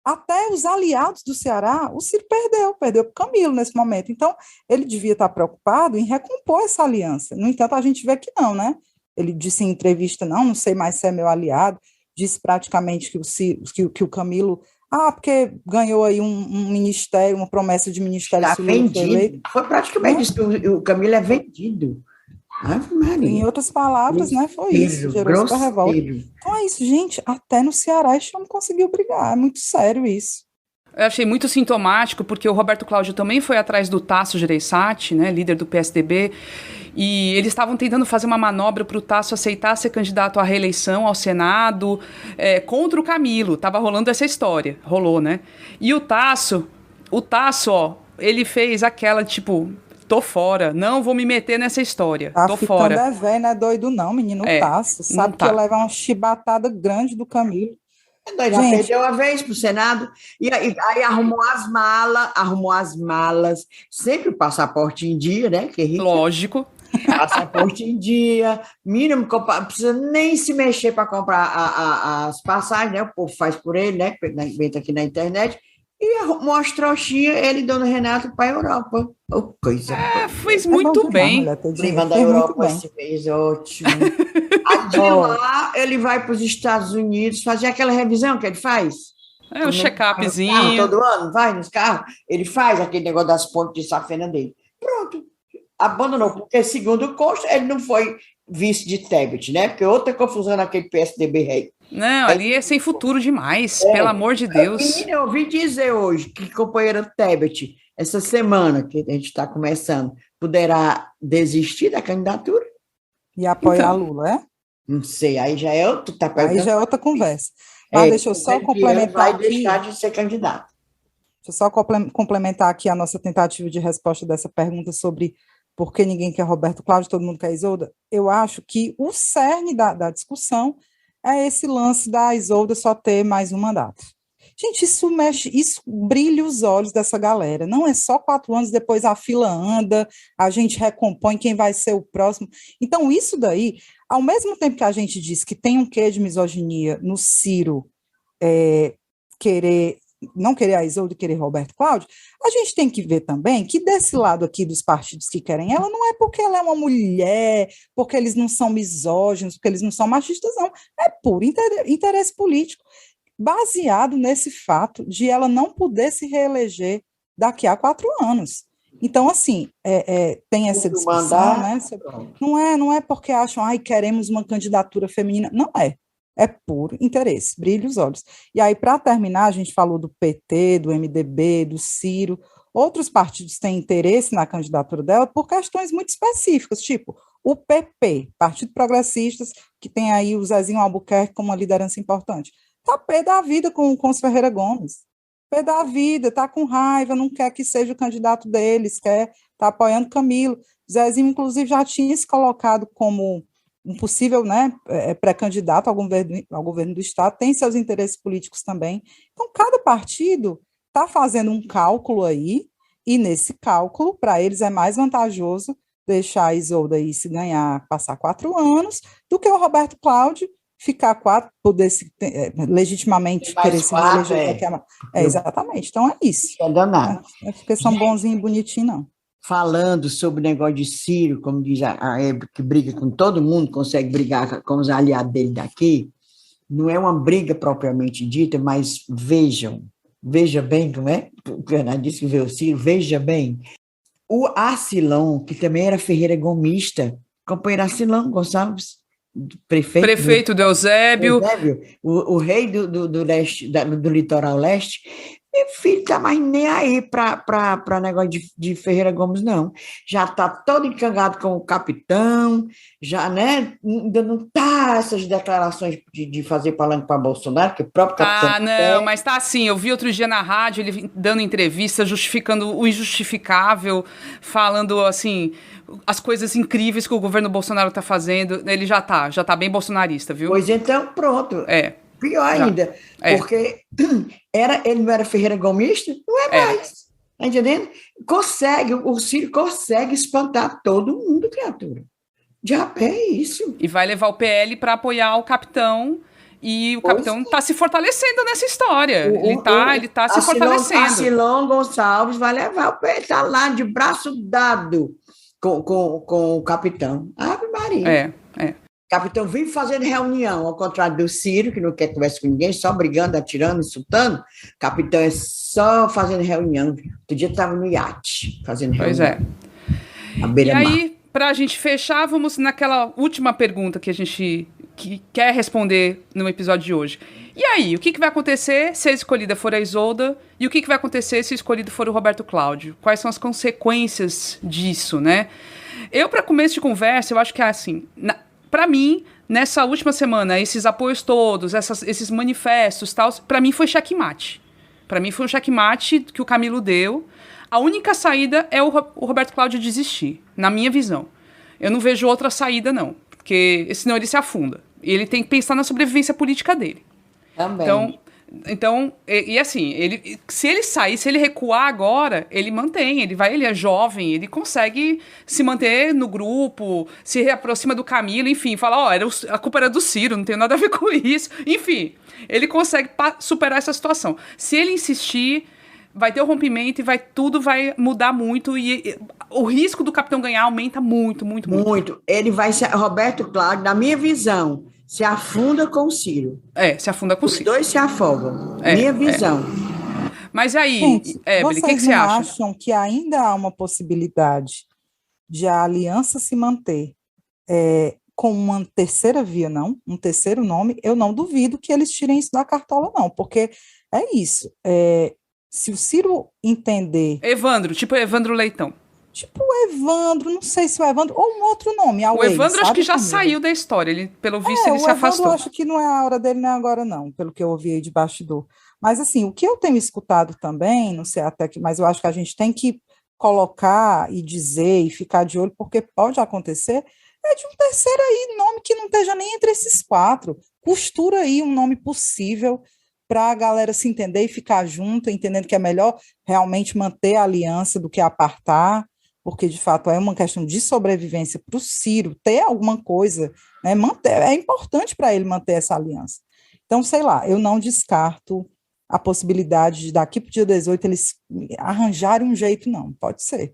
até os aliados do Ceará, o Ciro perdeu para o Camilo nesse momento. Então, ele devia estar preocupado em recompor essa aliança. No entanto, a gente vê que não, né? Ele disse em entrevista, não sei mais se é meu aliado, disse praticamente que o Camilo Ah, porque ganhou aí um ministério, uma promessa de ministério Está se o Lula foi eleito. vendido. Foi praticamente isso. O Camilo é vendido. Ave Em Maria. outras palavras, né, foi isso, gerou super revolta. Grosseiro. Então é isso, gente, até no Ceará esse homem conseguiu brigar, é muito sério isso. Eu achei muito sintomático, porque o Roberto Cláudio também foi atrás do Tasso Gereissati, né, líder do PSDB, e eles estavam tentando fazer uma manobra para o Tasso aceitar ser candidato à reeleição ao Senado contra o Camilo. Tava rolando essa história, rolou, né? E o Tasso, ó, ele fez aquela, tipo, tô fora, não vou me meter nessa história, tô fora. Tá ficando velho, não é doido não, menino, o Tasso, sabe que ia levar uma chibatada grande do Camilo. Já perdeu a vez para o Senado, e aí arrumou as malas, sempre o passaporte em dia, né? Que é rico. Lógico. Passaporte em dia, mínimo, não precisa nem se mexer para comprar as passagens, né? O povo faz por ele, né? Inventa aqui na internet. E mostra ele e Dona Renata para a Europa. Oh, coisa boa. Fez muito bem. Clima da Europa esse mês, ótimo. Aí de lá, ele vai para os Estados Unidos fazer aquela revisão que ele faz. O check-upzinho. Todo ano, vai nos carros. Ele faz aquele negócio das pontes de safena dele. Pronto. Abandonou, porque segundo o Costa, ele não foi vice de Tebet, né? Porque outra confusão naquele PSDB rei. Não, ali é sem futuro demais, pelo amor de Deus. Menina, eu ouvi dizer hoje que companheira Tebet, essa semana que a gente está começando, poderá desistir da candidatura? E apoiar Lula, é? Não sei, aí já é outra conversa. Mas deixa eu só complementar vai deixar de ser candidato. Deixa eu só complementar aqui a nossa tentativa de resposta dessa pergunta sobre por que ninguém quer Roberto Cláudio, todo mundo quer Isolda. Eu acho que o cerne da discussão é esse lance da Isolda só ter mais um mandato. Gente, isso brilha os olhos dessa galera. Não é só 4 anos, depois a fila anda, a gente recompõe quem vai ser o próximo. Então, isso daí, ao mesmo tempo que a gente diz que tem um quê de misoginia no Ciro não querer a Isolda e querer Roberto Cláudio, a gente tem que ver também que desse lado aqui dos partidos que querem ela, não é porque ela é uma mulher, porque eles não são misóginos, porque eles não são machistas, não. É puro interesse político, baseado nesse fato de ela não poder se reeleger daqui a 4 anos. Então, assim, tem essa discussão, né? Não é porque acham, queremos uma candidatura feminina, não é. É puro interesse, brilha os olhos. E aí, para terminar, a gente falou do PT, do MDB, do Ciro. Outros partidos têm interesse na candidatura dela por questões muito específicas, tipo o PP, Partido Progressistas, que tem aí o Zezinho Albuquerque como uma liderança importante. Está pé da vida com os Ferreira Gomes. Pé da vida, está com raiva, não quer que seja o candidato deles, está apoiando Camilo. Zezinho, inclusive, já tinha se colocado como um possível, né, pré-candidato ao governo do Estado, tem seus interesses políticos também. Então, cada partido está fazendo um cálculo aí, e nesse cálculo, para eles é mais vantajoso deixar a Isolda aí se ganhar, passar 4 anos, do que o Roberto Cláudio ficar 4, poder legitimamente querer se reeleger. Exatamente, então é isso. É danado. Não é porque são bonzinhos e bonitinhos, não. Falando sobre o negócio de Ciro, como diz a Hebe, que briga com todo mundo, consegue brigar com os aliados dele daqui, não é uma briga propriamente dita, mas veja bem, não é? O Bernardo disse que vê o Ciro, veja bem. O Arcilão, que também era Ferreira Gomista, companheiro Arcilão Gonçalves, prefeito do Eusébio, o rei do leste, do litoral leste. Meu filho está mais nem aí para negócio de Ferreira Gomes, não. Já está todo encangado com o capitão, já, né? Ainda não está essas declarações de fazer palanque para Bolsonaro, que o próprio capitão... não, mas está assim. Eu vi outro dia na rádio ele dando entrevista, justificando o injustificável, falando assim, as coisas incríveis que o governo Bolsonaro está fazendo. Ele já tá bem bolsonarista, viu? Pois então, pronto. Pior ainda, porque ele não era Ferreira Gomista, não é mais. Está entendendo? O Ciro consegue espantar todo mundo, criatura. Já é isso. E vai levar o PL para apoiar o capitão, e o capitão está se fortalecendo nessa história. Ele tá se fortalecendo. Arcilão Gonçalves vai levar o PL, está lá de braço dado com o capitão. Ave Maria. Capitão vive fazendo reunião, ao contrário do Ciro, que não quer conversa com ninguém, só brigando, atirando, insultando. Capitão é só fazendo reunião. Outro dia estava no iate, fazendo reunião. Pois é. À E beira-mar. aí, para a gente fechar, vamos naquela última pergunta que a gente quer responder no episódio de hoje. E aí, o que vai acontecer se a escolhida for a Isolda? E o que vai acontecer se o escolhido for o Roberto Cláudio? Quais são as consequências disso, né? Eu, para começo de conversa, eu acho que, assim, para mim, nessa última semana, esses apoios todos, esses manifestos, tal, para mim foi checkmate. Para mim foi um checkmate que o Camilo deu. A única saída é o Roberto Cláudio desistir, na minha visão. Eu não vejo outra saída, não. Porque senão ele se afunda. E ele tem que pensar na sobrevivência política dele. Também. Então, assim, se ele sair, se ele recuar agora, ele mantém, ele é jovem, ele consegue se manter no grupo, se reaproxima do Camilo, enfim, fala, a culpa era do Ciro, não tem nada a ver com isso. Enfim, ele consegue superar essa situação. Se ele insistir, vai ter o rompimento e tudo vai mudar muito e o risco do capitão ganhar aumenta muito, muito, muito. Muito. Ele vai ser, Roberto Cláudio, na minha visão, se afunda com o Ciro. Se afunda com o Ciro. Os dois se afogam. Minha visão. Mas aí, Gente, Evelyn, o que você não acha? acham que ainda há uma possibilidade de a aliança se manter com uma terceira via, não? Um terceiro nome? Eu não duvido que eles tirem isso da cartola, não, porque é isso. Se o Ciro entender... Evandro, tipo Evandro Leitão. Tipo o Evandro, não sei se o Evandro, ou um outro nome. O Evandro acho que já saiu da história, ele, pelo visto ele se afastou. Eu acho que não é a hora dele, não é agora não, pelo que eu ouvi aí de bastidor. Mas assim, o que eu tenho escutado também, não sei até que, mas eu acho que a gente tem que colocar e dizer e ficar de olho, porque pode acontecer, de um terceiro aí, nome que não esteja nem entre esses quatro. Costura aí um nome possível para a galera se entender e ficar junto, entendendo que é melhor realmente manter a aliança do que apartar, porque, de fato, é uma questão de sobrevivência para o Ciro ter alguma coisa, né, é importante para ele manter essa aliança. Então, sei lá, eu não descarto a possibilidade de, daqui para o dia 18, eles arranjarem um jeito, não, pode ser.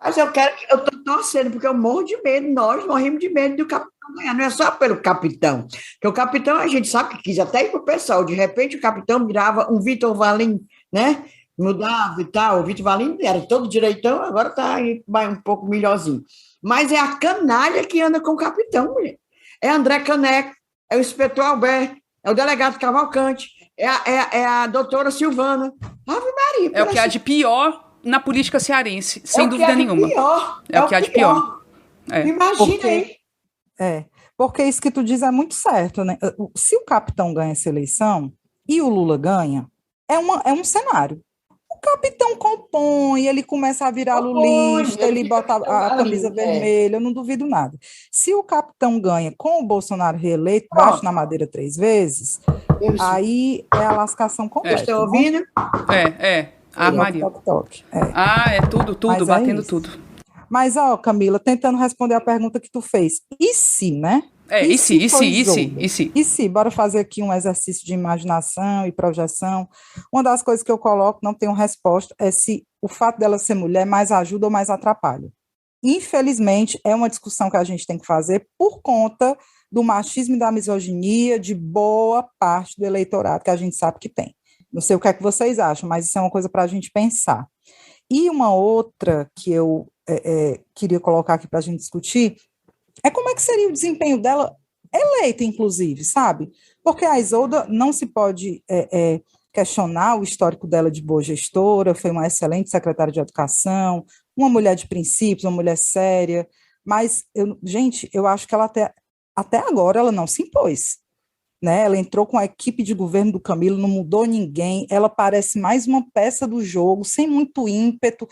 Mas eu estou torcendo, porque eu morro de medo, nós morrimos de medo do capitão ganhar, não é só pelo capitão, porque o capitão a gente sabe que quis até ir para o pessoal, de repente o capitão virava um Vitor Valim, né? Mudava e tal, o Vitor Valim era todo direitão, agora está um pouco melhorzinho. Mas é a canalha que anda com o capitão, mulher. É André Caneco, é o inspetor Alberto, é o delegado Cavalcante, é a doutora Silvana. Ave Maria. É o que há de pior na política cearense, sem dúvida nenhuma. É o que há de pior. Imagina aí. Porque isso que tu diz é muito certo, né? Se o capitão ganha essa eleição e o Lula ganha, é um cenário. O capitão compõe, ele começa a virar lulista, ele bota a camisa vermelha, eu não duvido nada. Se o capitão ganha com o Bolsonaro reeleito, bate na madeira 3 vezes, aí é a lascação completa. Estão ouvindo? Maria. Toque. É tudo, mas batendo tudo. Mas, Camila, tentando responder a pergunta que tu fez, e se, né? E se? Bora fazer aqui um exercício de imaginação e projeção. Uma das coisas que eu coloco, não tenho resposta, é se o fato dela ser mulher mais ajuda ou mais atrapalha. Infelizmente, é uma discussão que a gente tem que fazer por conta do machismo e da misoginia de boa parte do eleitorado que a gente sabe que tem. Não sei o que é que vocês acham, mas isso é uma coisa para a gente pensar. E uma outra que eu queria colocar aqui para a gente discutir é como é que seria o desempenho dela eleita, inclusive, sabe? Porque a Isolda não se pode questionar o histórico dela de boa gestora, foi uma excelente secretária de educação, uma mulher de princípios, uma mulher séria, mas, eu acho que ela até agora ela não se impôs, né? Ela entrou com a equipe de governo do Camilo, não mudou ninguém, ela parece mais uma peça do jogo, sem muito ímpeto.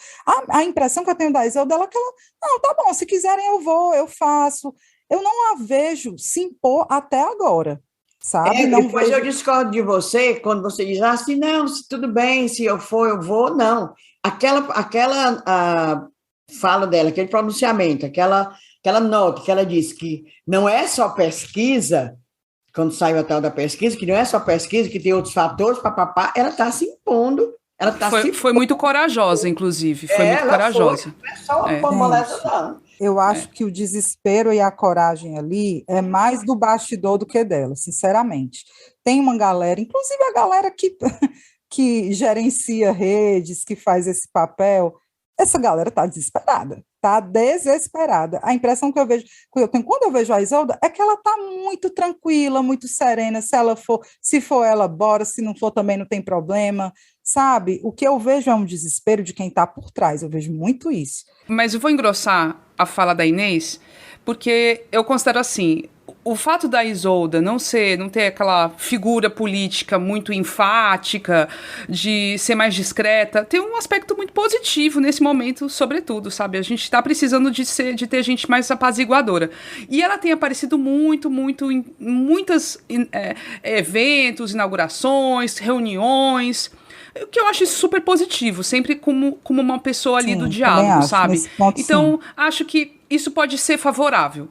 A impressão que eu tenho da Isolda é que ela, não, tá bom, se quiserem eu vou, eu faço. Eu não a vejo se impor até agora, sabe? Depois eu discordo de você, quando você diz assim, não, tudo bem, se eu for, eu vou, não. Aquela fala dela, aquele pronunciamento, aquela nota que ela disse que não é só pesquisa, quando saiu a tal da pesquisa, que não é só pesquisa, que tem outros fatores, papapá, ela está se impondo. Foi muito corajosa, inclusive. Foi muito corajosa. Não é só uma pomboleta, não. Eu acho que o desespero e a coragem ali é mais do bastidor do que dela, sinceramente. Tem uma galera, inclusive a galera que gerencia redes, que faz esse papel, essa galera está desesperada, está desesperada. A impressão que eu vejo, quando eu vejo a Isolda, é que ela está muito tranquila, muito serena. Se for ela, bora, se não for também não tem problema, sabe? O que eu vejo é um desespero de quem está por trás, eu vejo muito isso. Mas eu vou engrossar a fala da Inês, porque eu considero assim, o fato da Isolda não ter aquela figura política muito enfática, de ser mais discreta, tem um aspecto muito positivo nesse momento, sobretudo, sabe? A gente está precisando de ter gente mais apaziguadora. E ela tem aparecido muito em muitos eventos, inaugurações, reuniões, o que eu acho isso super positivo, sempre como uma pessoa ali do diálogo, sabe? Então, acho que isso pode ser favorável.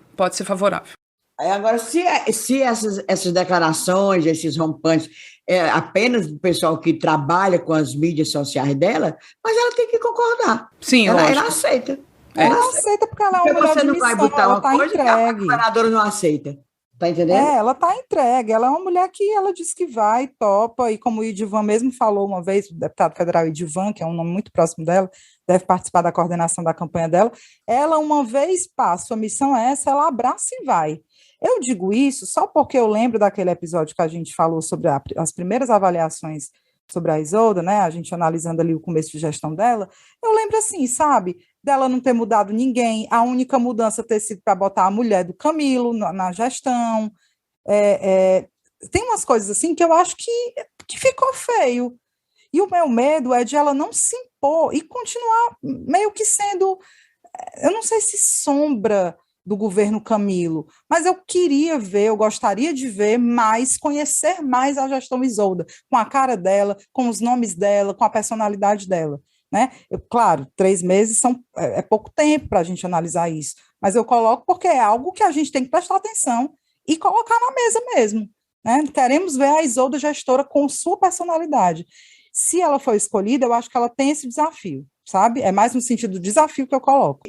Agora, se essas declarações, esses rompantes, é apenas do pessoal que trabalha com as mídias sociais dela, mas ela tem que concordar. Sim, ela aceita. Ela aceita porque ela é uma mulher de missão, vai botar uma tá coisa entregue. que a governadora não aceita. Tá entendendo? Ela está entregue, ela é uma mulher que ela diz que vai, topa, e como o Idivan mesmo falou uma vez, o deputado federal Idivan, que é um nome muito próximo dela, deve participar da coordenação da campanha dela, ela uma vez passa, a missão é essa, ela abraça e vai. Eu digo isso só porque eu lembro daquele episódio que a gente falou sobre as primeiras avaliações sobre a Isolda, né, a gente analisando ali o começo de gestão dela, eu lembro assim, sabe, dela não ter mudado ninguém, a única mudança ter sido para botar a mulher do Camilo na gestão, tem umas coisas assim que eu acho que ficou feio, e o meu medo é de ela não se impor e continuar meio que sendo, eu não sei se sombra do governo Camilo, mas eu gostaria de ver mais, conhecer mais a gestão Isolda, com a cara dela, com os nomes dela, com a personalidade dela, né? Claro, 3 meses é pouco tempo para a gente analisar isso, mas eu coloco porque é algo que a gente tem que prestar atenção e colocar na mesa mesmo, né? Queremos ver a Isolda gestora com sua personalidade. Se ela for escolhida, eu acho que ela tem esse desafio, sabe? É mais no sentido do desafio que eu coloco.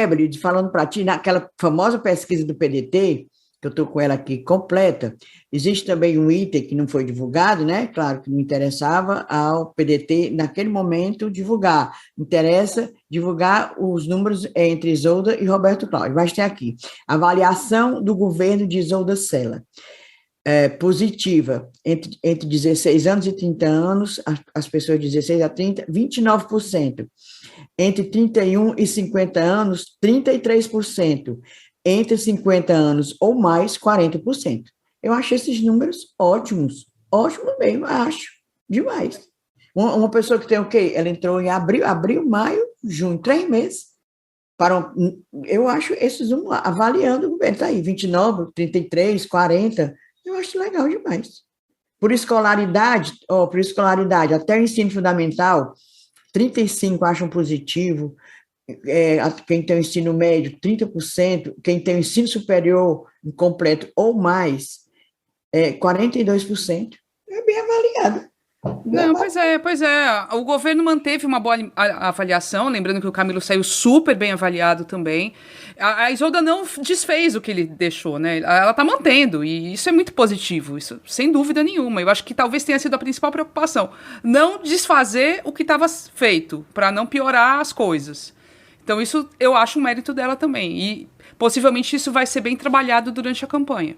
Bride, falando para ti, naquela famosa pesquisa do PDT, que eu estou com ela aqui completa, existe também um item que não foi divulgado, né? Claro que não interessava ao PDT, naquele momento, divulgar. Interessa divulgar os números entre Isolda e Roberto Cláudio. Mas tem aqui, avaliação do governo de Isolda Sela. Positiva, entre 16 anos e 30 anos, as pessoas de 16 a 30, 29%. Entre 31 e 50 anos, 33%. Entre 50 anos ou mais, 40%. Eu acho esses números ótimos mesmo, acho, demais. Uma pessoa que tem o quê? Ela entrou em abril, maio, junho, 3 meses. Eu acho esses avaliando o governo, está aí, 29, 33, 40%. Eu acho legal demais. Por escolaridade, até o ensino fundamental, 35% acham positivo, quem tem o ensino médio, 30%, quem tem o ensino superior incompleto ou mais, 42%. É bem avaliado. Não, pois é. O governo manteve uma boa avaliação, lembrando que o Camilo saiu super bem avaliado também. A Isolda não desfez o que ele deixou, né? Ela tá mantendo, e isso é muito positivo, isso sem dúvida nenhuma. Eu acho que talvez tenha sido a principal preocupação. Não desfazer o que estava feito, para não piorar as coisas. Então isso eu acho um mérito dela também. E possivelmente isso vai ser bem trabalhado durante a campanha.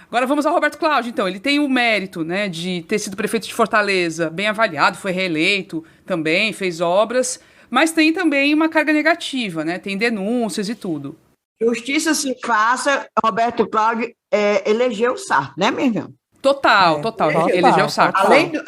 Agora vamos ao Roberto Cláudio, então. Ele tem o mérito, né, de ter sido prefeito de Fortaleza, bem avaliado, foi reeleito também, fez obras, mas tem também uma carga negativa, né? Tem denúncias e tudo. Justiça se faça, Roberto Cláudio elegeu o Sarto, né, meu irmão? Total. Elegeu o Sarto.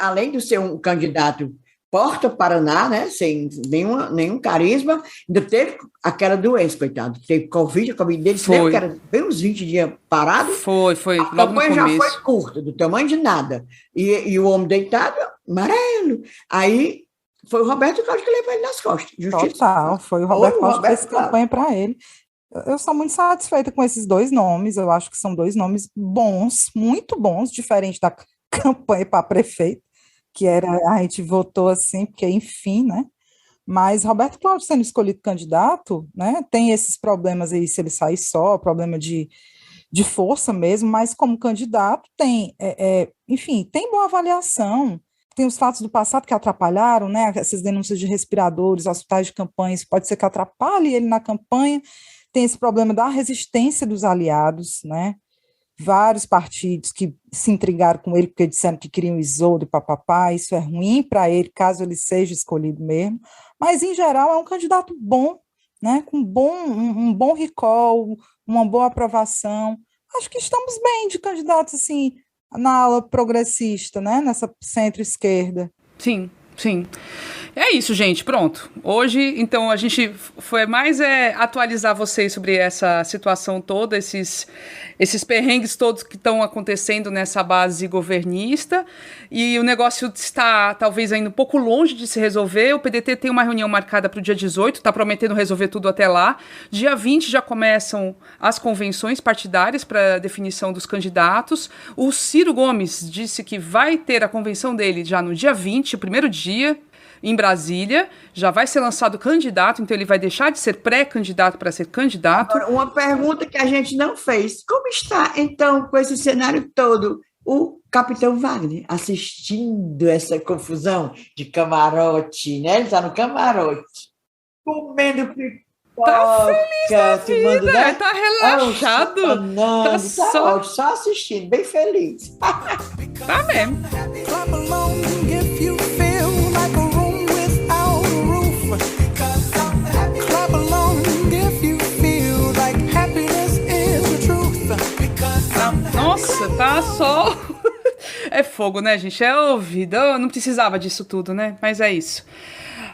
Além de ser um candidato Porta Paraná, né, sem nenhum carisma, ainda teve aquela doença, coitado. Teve Covid, a Covid dele, se lembra que era bem uns 20 dias parado? Foi. A campanha já foi curta, do tamanho de nada. E o homem deitado, amarelo. Aí foi o Roberto Cláudio que levou ele nas costas. Justiça. Total, foi o Roberto Cláudio que fez campanha para ele. Eu sou muito satisfeita com esses 2 nomes, eu acho que são 2 nomes bons, muito bons, diferente da campanha para prefeito, que a gente votou assim, porque enfim, né? Mas Roberto Cláudio sendo escolhido candidato, né, tem esses problemas aí, se ele sair só, problema de força mesmo, mas como candidato tem, enfim, tem boa avaliação, tem os fatos do passado que atrapalharam, né, essas denúncias de respiradores, hospitais de campanha, isso pode ser que atrapalhe ele na campanha, tem esse problema da resistência dos aliados, né, vários partidos que se intrigaram com ele porque disseram que queriam Isoldo e papapá, isso é ruim para ele, caso ele seja escolhido mesmo, mas, em geral, é um candidato bom, né, com um bom recall, uma boa aprovação. Acho que estamos bem de candidatos, assim, na ala progressista, né, nessa centro-esquerda. Sim, sim. É isso, gente, pronto. Hoje, então, a gente foi mais atualizar vocês sobre essa situação toda, esses perrengues todos que estão acontecendo nessa base governista, e o negócio está, talvez, ainda um pouco longe de se resolver. O PDT tem uma reunião marcada para o dia 18, está prometendo resolver tudo até lá. Dia 20 já começam as convenções partidárias para definição dos candidatos. O Ciro Gomes disse que vai ter a convenção dele já no dia 20, o primeiro dia, em Brasília, já vai ser lançado candidato, então ele vai deixar de ser pré-candidato para ser candidato. Agora, uma pergunta que a gente não fez. Como está, então, com esse cenário todo, o Capitão Wagner assistindo essa confusão de camarote, né? Ele está no camarote, comendo pipoca, tá feliz da vida, né? Tá relaxado, tá só assistindo, bem feliz. Tá mesmo. Nossa, tá só... É fogo, né, gente? É ouvido. Eu não precisava disso tudo, né? Mas é isso.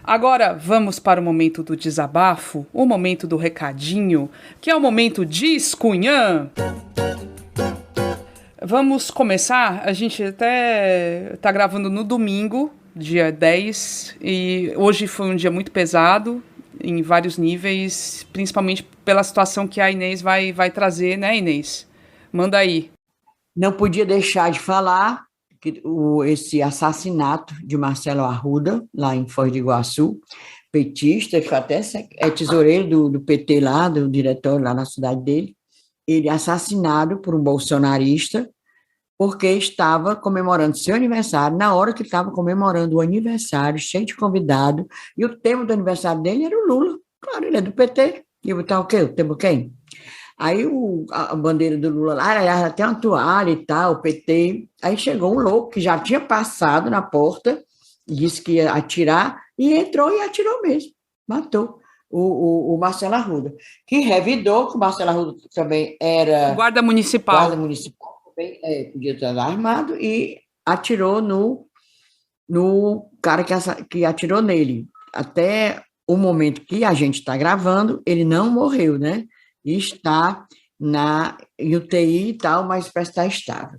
Agora, vamos para o momento do desabafo, o momento do recadinho, que é o momento Discunhã. Vamos começar. A gente até tá gravando no domingo, dia 10, e hoje foi um dia muito pesado, em vários níveis, principalmente pela situação que a Inês vai trazer, né, Inês? Manda aí. Não podia deixar de falar que esse assassinato de Marcelo Arruda, lá em Foz do Iguaçu, petista, que até é tesoureiro do PT lá, do diretório lá na cidade dele, ele assassinado por um bolsonarista, porque estava comemorando seu aniversário, na hora que estava comemorando o aniversário, cheio de convidado, e o tema do aniversário dele era o Lula. Claro, ele é do PT. Ia botar o quê? O tema quem? Aí a bandeira do Lula lá, até uma toalha e tal, o PT. Aí chegou um louco que já tinha passado na porta, disse que ia atirar, e entrou e atirou mesmo. Matou o Marcelo Arruda, que revidou, que o Marcelo Arruda também era... Guarda municipal. Guarda municipal, também podia estar armado, e atirou no cara que atirou nele. Até o momento que a gente está gravando, ele não morreu, né? E está em UTI e tal, mas parece estar estável.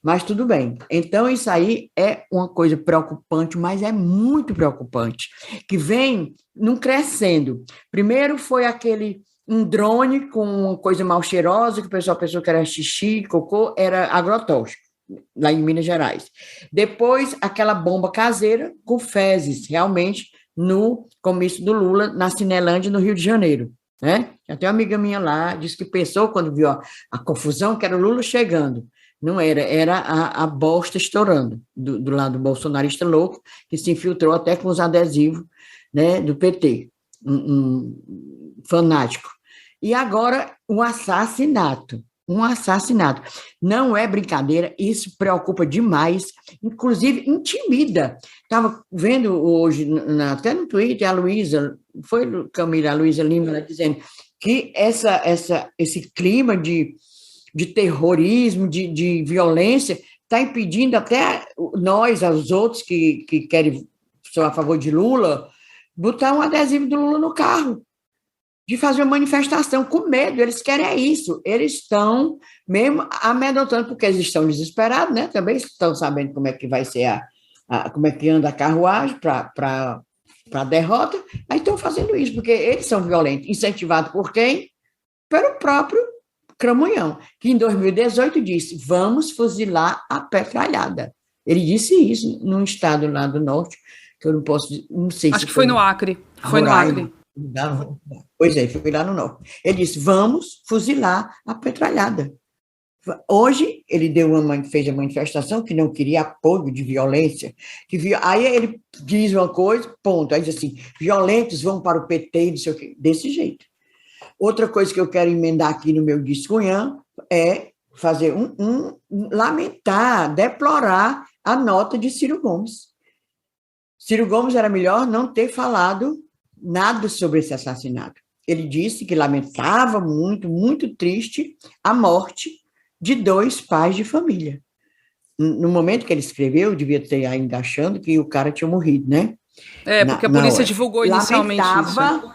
Mas tudo bem. Então, isso aí é uma coisa preocupante, mas é muito preocupante, que vem num crescendo. Primeiro foi um drone com uma coisa mal cheirosa, que o pessoal pensou que era xixi, cocô, era agrotóxico, lá em Minas Gerais. Depois, aquela bomba caseira com fezes, realmente, no comício do Lula, na Cinelândia, no Rio de Janeiro. Né? Até uma amiga minha lá disse que pensou, quando viu a confusão, que era o Lula chegando. Não era a bosta estourando, do lado bolsonarista louco, que se infiltrou até com os adesivos, né, do PT, um fanático. E agora, um assassinato. Não é brincadeira, isso preocupa demais, inclusive intimida. Estava vendo hoje, até no Twitter, a Luísa Lima, ela dizendo que esse clima de terrorismo, de violência, está impedindo até nós, os outros que são a favor de Lula, botar um adesivo do Lula no carro, de fazer uma manifestação com medo. Eles querem isso, eles estão mesmo amedrontando, porque eles estão desesperados, né? Também estão sabendo como é que vai ser como é que anda a carruagem para a derrota, aí estão fazendo isso, porque eles são violentos, incentivados por quem? Pelo próprio Cramunhão, que em 2018 disse, vamos fuzilar a petralhada. Ele disse isso num estado lá do norte, que eu não posso, não sei Acho se que foi no Acre. Foi no Acre. Pois é, foi lá no norte. Ele disse, vamos fuzilar a petralhada. Hoje, ele fez a manifestação que não queria apoio de violência. Aí ele diz uma coisa, ponto. Aí diz assim, violentos vão para o PT, não sei o quê. Desse jeito. Outra coisa que eu quero emendar aqui no meu discunhã é fazer lamentar, deplorar a nota de Ciro Gomes. Ciro Gomes era melhor não ter falado nada sobre esse assassinato. Ele disse que lamentava muito, muito triste a morte de 2 pais de família. No momento que ele escreveu, devia ter ainda achando que o cara tinha morrido, né? Porque a polícia divulgou inicialmente isso.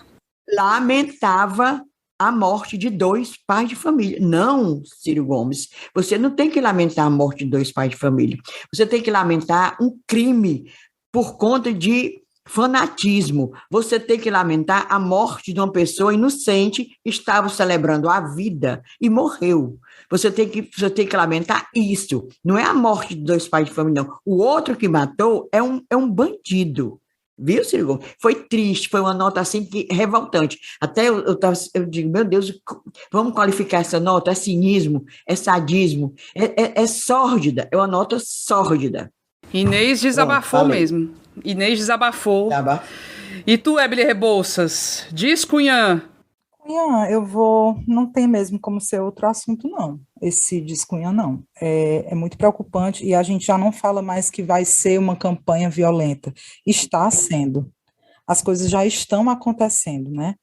Lamentava a morte de 2 pais de família. Não, Ciro Gomes, você não tem que lamentar a morte de 2 pais de família. Você tem que lamentar um crime por conta de fanatismo. Você tem que lamentar a morte de uma pessoa inocente que estava celebrando a vida e morreu. Você tem que lamentar isso. Não é a morte de 2 pais de família, não. O outro que matou é um bandido. Viu, Ciro Gomes? Foi triste, foi uma nota assim que revoltante. Até eu digo, meu Deus, vamos qualificar essa nota? É cinismo, é sadismo, é sórdida, é uma nota sórdida. Inês desabafou mesmo. Inês desabafou. Tá. E tu, Ebele Rebouças, diz, Cunhã. Cunhã, não tem mesmo como ser outro assunto, não. Esse descunhã, não. É muito preocupante e a gente já não fala mais que vai ser uma campanha violenta. Está sendo. As coisas já estão acontecendo, né?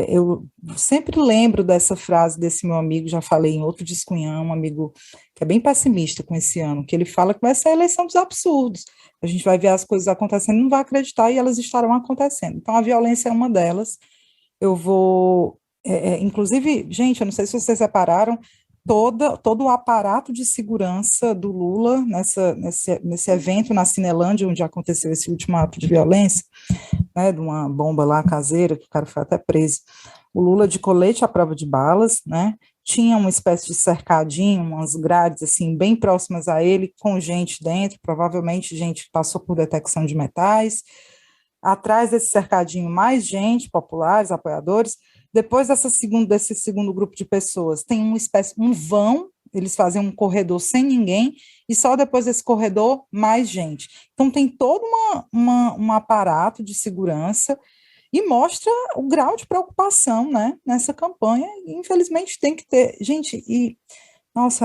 Eu sempre lembro dessa frase desse meu amigo, já falei em outro descunhã, um amigo que é bem pessimista com esse ano, que ele fala que vai ser a eleição dos absurdos. A gente vai ver as coisas acontecendo, não vai acreditar e elas estarão acontecendo. Então, a violência é uma delas. Eu vou, inclusive, gente, eu não sei se vocês separaram, todo o aparato de segurança do Lula nesse evento na Cinelândia, onde aconteceu esse último ato de violência, né, de uma bomba lá caseira, que o cara foi até preso. O Lula de colete à prova de balas, né, tinha uma espécie de cercadinho, umas grades assim, bem próximas a ele, com gente dentro, provavelmente gente que passou por detecção de metais. Atrás desse cercadinho, mais gente, populares, apoiadores. Depois desse segundo grupo de pessoas, tem um vão, eles fazem um corredor sem ninguém, e só depois desse corredor, mais gente. Então, tem todo um aparato de segurança e mostra o grau de preocupação, né, nessa campanha. E, infelizmente, tem que ter. Gente, nossa,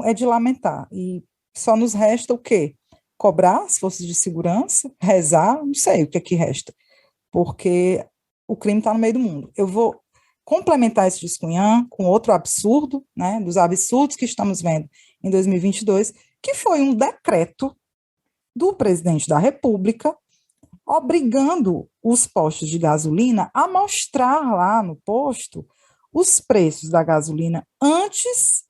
é de lamentar. E só nos resta o quê? Cobrar as forças de segurança, rezar, não sei o que é que resta, porque o crime está no meio do mundo. Eu vou complementar esse descunhã com outro absurdo, né, dos absurdos que estamos vendo em 2022, que foi um decreto do presidente da República obrigando os postos de gasolina a mostrar lá no posto os preços da gasolina antes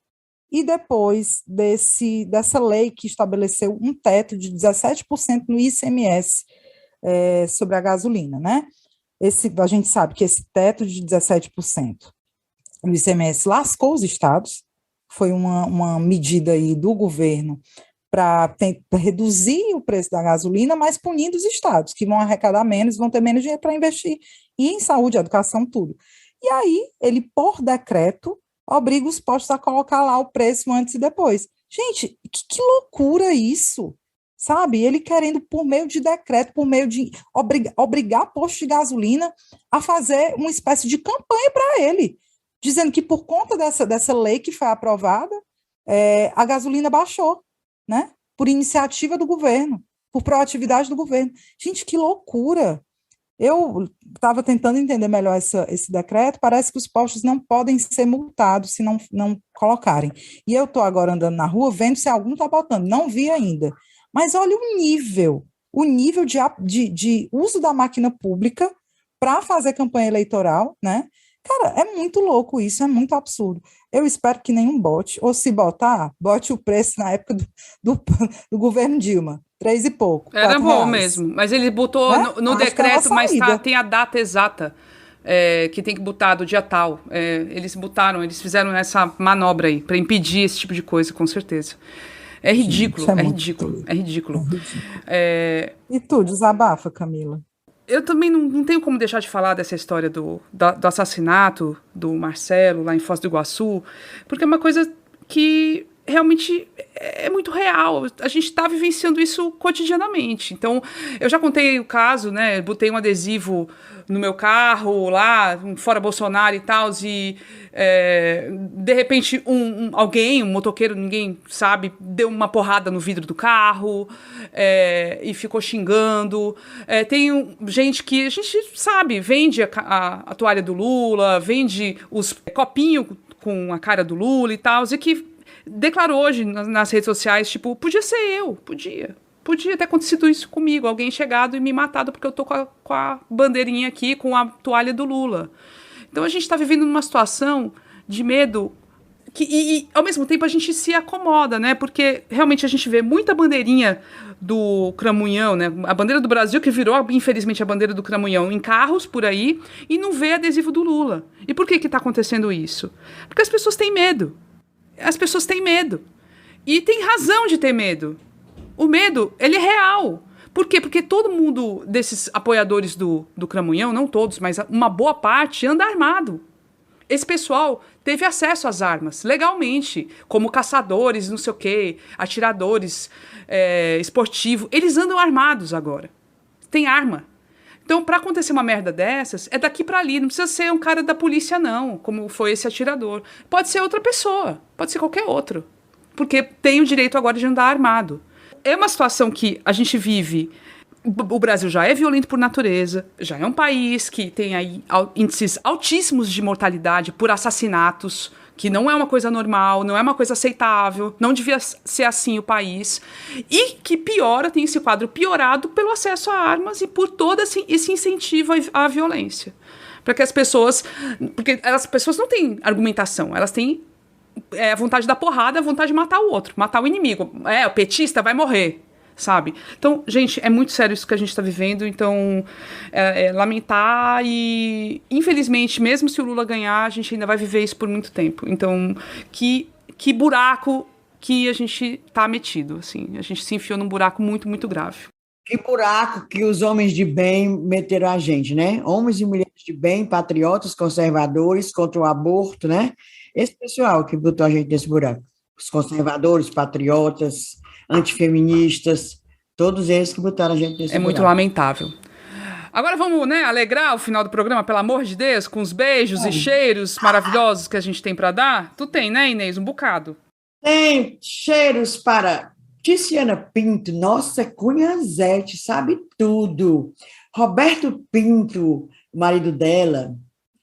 e depois dessa lei que estabeleceu um teto de 17% no ICMS sobre a gasolina, né? A gente sabe que esse teto de 17% no ICMS lascou os estados, foi uma medida aí do governo para reduzir o preço da gasolina, mas punindo os estados, que vão arrecadar menos, vão ter menos dinheiro para investir em saúde, educação, tudo. E aí, ele, por decreto, obriga os postos a colocar lá o preço antes e depois. Gente, que loucura isso, sabe? Ele querendo, por meio de decreto, por meio de obrigar postos de gasolina a fazer uma espécie de campanha para ele, dizendo que por conta dessa lei que foi aprovada, a gasolina baixou, né? Por iniciativa do governo, por proatividade do governo. Gente, que loucura! Eu estava tentando entender melhor esse decreto, parece que os postos não podem ser multados se não colocarem. E eu estou agora andando na rua, vendo se algum está botando, não vi ainda. Mas olha o nível de uso da máquina pública para fazer campanha eleitoral, né? Cara, é muito louco isso, é muito absurdo. Eu espero que nenhum bote, ou se botar, bote o preço na época do governo Dilma. 3 e pouco. Era bom R$4. mesmo, mas ele botou no decreto, mas tem a data exata que tem que botar do dia tal. Eles fizeram essa manobra aí para impedir esse tipo de coisa, com certeza. É ridículo, Gente, é muito ridículo, doido. é ridículo. E tu, desabafa, Camila. Eu também não tenho como deixar de falar dessa história do assassinato do Marcelo lá em Foz do Iguaçu, porque é uma coisa que realmente é muito real. A gente está vivenciando isso cotidianamente. Então, eu já contei o caso, né? Botei um adesivo no meu carro lá, fora Bolsonaro e tal, e de repente alguém, um motoqueiro, ninguém sabe, deu uma porrada no vidro do carro e ficou xingando. Tem gente que a gente sabe, vende a toalha do Lula, vende os copinhos com a cara do Lula e tal, e que declarou hoje nas redes sociais, tipo, podia ser eu, podia ter acontecido isso comigo, alguém chegado e me matado porque eu tô com a bandeirinha aqui, com a toalha do Lula. Então a gente tá vivendo numa situação de medo e ao mesmo tempo a gente se acomoda, né? Porque realmente a gente vê muita bandeirinha do Cramunhão, né? A bandeira do Brasil que virou, infelizmente, a bandeira do Cramunhão em carros por aí e não vê adesivo do Lula. E por que tá acontecendo isso? Porque as pessoas têm medo. As pessoas têm medo. E tem razão de ter medo. O medo, ele é real. Por quê? Porque todo mundo desses apoiadores do Cramunhão, não todos, mas uma boa parte, anda armado. Esse pessoal teve acesso às armas, legalmente, como caçadores, não sei o quê, atiradores esportivos. Eles andam armados agora. Tem arma. Então, para acontecer uma merda dessas, é daqui para ali. Não precisa ser um cara da polícia, não, como foi esse atirador. Pode ser outra pessoa, pode ser qualquer outro. Porque tem o direito agora de andar armado. É uma situação que a gente vive. O Brasil já é violento por natureza, já é um país que tem aí índices altíssimos de mortalidade por assassinatos, que não é uma coisa normal, não é uma coisa aceitável, não devia ser assim o país, e que piora, tem esse quadro piorado pelo acesso a armas e por todo esse incentivo à violência. Para que as pessoas... Porque as pessoas não têm argumentação, elas têm a vontade da porrada, a vontade de matar o outro, matar o inimigo. O petista vai morrer, sabe? Então, gente, é muito sério isso que a gente está vivendo, então lamentar e, infelizmente, mesmo se o Lula ganhar, a gente ainda vai viver isso por muito tempo. Então, que buraco que a gente tá metido, assim, a gente se enfiou num buraco muito, muito grave. Que buraco que os homens de bem meteram a gente, né? Homens e mulheres de bem, patriotas, conservadores, contra o aborto, né? Esse pessoal que botou a gente nesse buraco. Os conservadores, patriotas, antifeministas, todos eles que botaram a gente nesse buraco. É muito lamentável. Agora vamos, né, alegrar o final do programa, pelo amor de Deus, com os beijos e cheiros maravilhosos que a gente tem para dar? Tu tem, né, Inês? Um bocado. Tem cheiros para Tiziana Pinto, nossa cunhazete, sabe tudo. Roberto Pinto, o marido dela,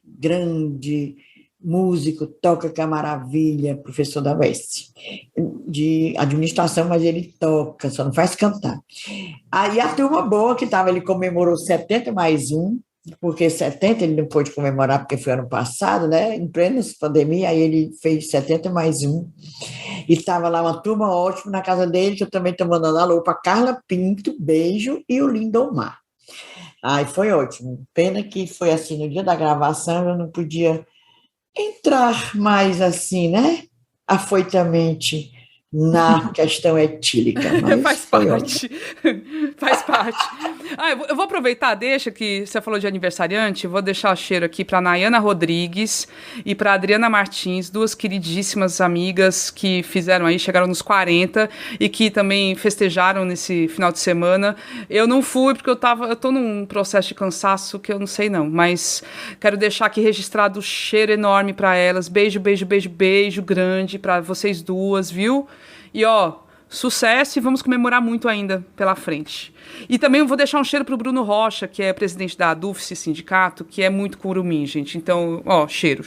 grande músico, toca que é maravilha, professor da UES, de administração, mas ele toca, só não faz cantar. Aí a turma boa que estava, ele comemorou 70 mais um, porque 70 ele não pôde comemorar porque foi ano passado, né? Em plena pandemia, aí ele fez 70 mais um. E estava lá uma turma ótima na casa dele, que eu também estou mandando alô para Carla Pinto, beijo, e o Lindomar. Aí foi ótimo. Pena que foi assim, no dia da gravação eu não podia entrar mais assim, né? Afoitamente na questão etílica. Faz parte. Faz parte. Eu vou aproveitar, deixa que você falou de aniversariante, vou deixar o cheiro aqui para Nayana Rodrigues e para Adriana Martins, duas queridíssimas amigas que fizeram aí, chegaram nos 40 e que também festejaram nesse final de semana. Eu não fui porque eu tô num processo de cansaço que eu não sei não, mas quero deixar aqui registrado o cheiro enorme para elas. Beijo, beijo, beijo, beijo grande para vocês duas, viu? E sucesso e vamos comemorar muito ainda pela frente. E também eu vou deixar um cheiro pro Bruno Rocha, que é presidente da ADUFSE Sindicato, que é muito curumim, gente. Então, cheiro.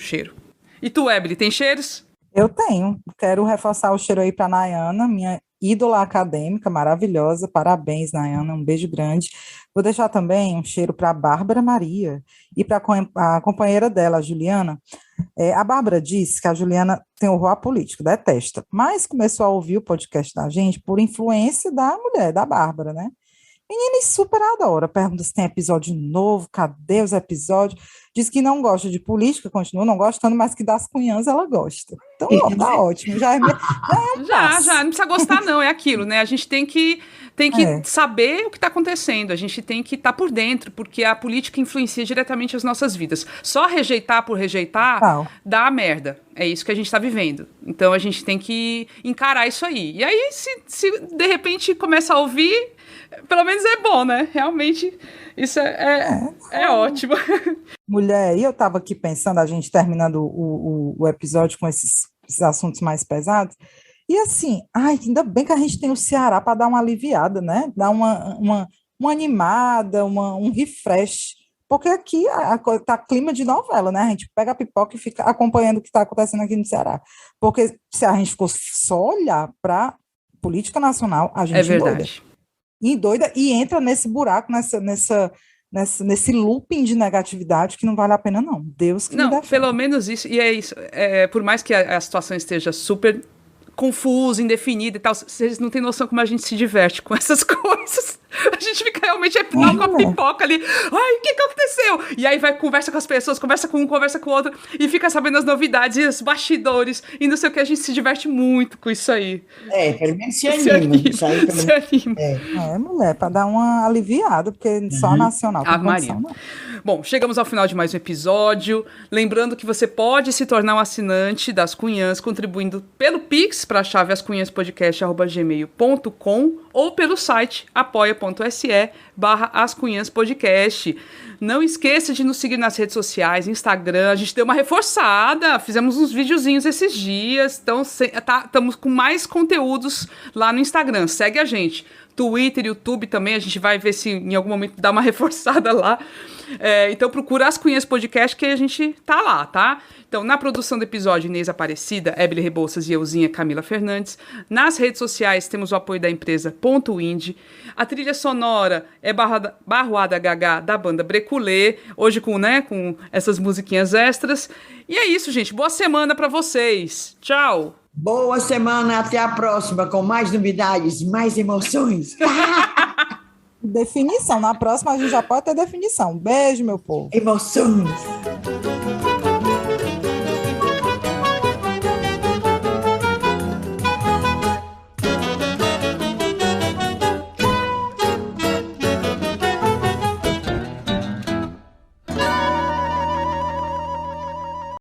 E tu, Ebele, tem cheiros? Eu tenho. Quero reforçar o cheiro aí para Nayana, minha ídola acadêmica, maravilhosa. Parabéns, Nayana, um beijo grande. Vou deixar também um cheiro para a Bárbara Maria e para a companheira dela, a Juliana. A Bárbara disse que a Juliana tem horror a político, detesta, mas começou a ouvir o podcast da gente por influência da mulher, da Bárbara, né? Menina, e super adora. Pergunta se tem episódio novo, cadê os episódios? Diz que não gosta de política, continua não gostando, mas que das cunhãs ela gosta. Então, ó, tá ótimo. Já é um passo. Já, não precisa gostar, não, é aquilo, né? A gente tem que saber o que está acontecendo, a gente tem que estar por dentro, porque a política influencia diretamente as nossas vidas. Só rejeitar por rejeitar dá merda. É isso que a gente está vivendo. Então a gente tem que encarar isso aí. E aí, se de repente começa a ouvir, pelo menos é bom, né? Realmente, isso é ótimo. Mulher, e eu estava aqui pensando, a gente terminando o episódio com esses assuntos mais pesados, e assim, ainda bem que a gente tem o Ceará para dar uma aliviada, né? Dar uma animada, um refresh. Porque aqui tá clima de novela, né? A gente pega a pipoca e fica acompanhando o que está acontecendo aqui no Ceará. Porque se a gente fosse só olhar para política nacional, a gente endoida e entra nesse buraco, nesse looping de negatividade que não vale a pena, não. Deus que me defenda. Pelo menos isso, e é isso. Por mais que a situação esteja super confusa, indefinida e tal, vocês não têm noção como a gente se diverte com essas coisas. A gente fica realmente com a pipoca ali. Ai, o que aconteceu? E aí vai, conversa com as pessoas, conversa com um, conversa com o outro, e fica sabendo as novidades e os bastidores, e não sei o que, a gente se diverte muito com isso aí. Pelo menos se anima. Isso aí, se anima. Mulher, para dar uma aliviada, porque só nacional. Maria. Bom, chegamos ao final de mais um episódio. Lembrando que você pode se tornar um assinante das Cunhãs, contribuindo pelo Pix para a chave ascunhaspodcast@gmail.com ou pelo site apoia.se/ascunhaspodcast. Não esqueça de nos seguir nas redes sociais, Instagram. A gente deu uma reforçada, fizemos uns videozinhos esses dias, então estamos com mais conteúdos lá no Instagram. Segue a gente. Twitter, YouTube também, a gente vai ver se em algum momento dá uma reforçada lá. Então procura As Cunhãs Podcast que a gente tá lá, tá? Então, na produção do episódio, Inês Aparecida, Ebele Rebouças e euzinha Camila Fernandes. Nas redes sociais, temos o apoio da empresa Ponto Indie. A trilha sonora é Barroada Gagá, da banda Breculê. Hoje com essas musiquinhas extras. E é isso, gente. Boa semana pra vocês. Tchau! Boa semana, até a próxima, com mais novidades, mais emoções. Definição, na próxima a gente já pode ter definição. Beijo, meu povo. Emoções.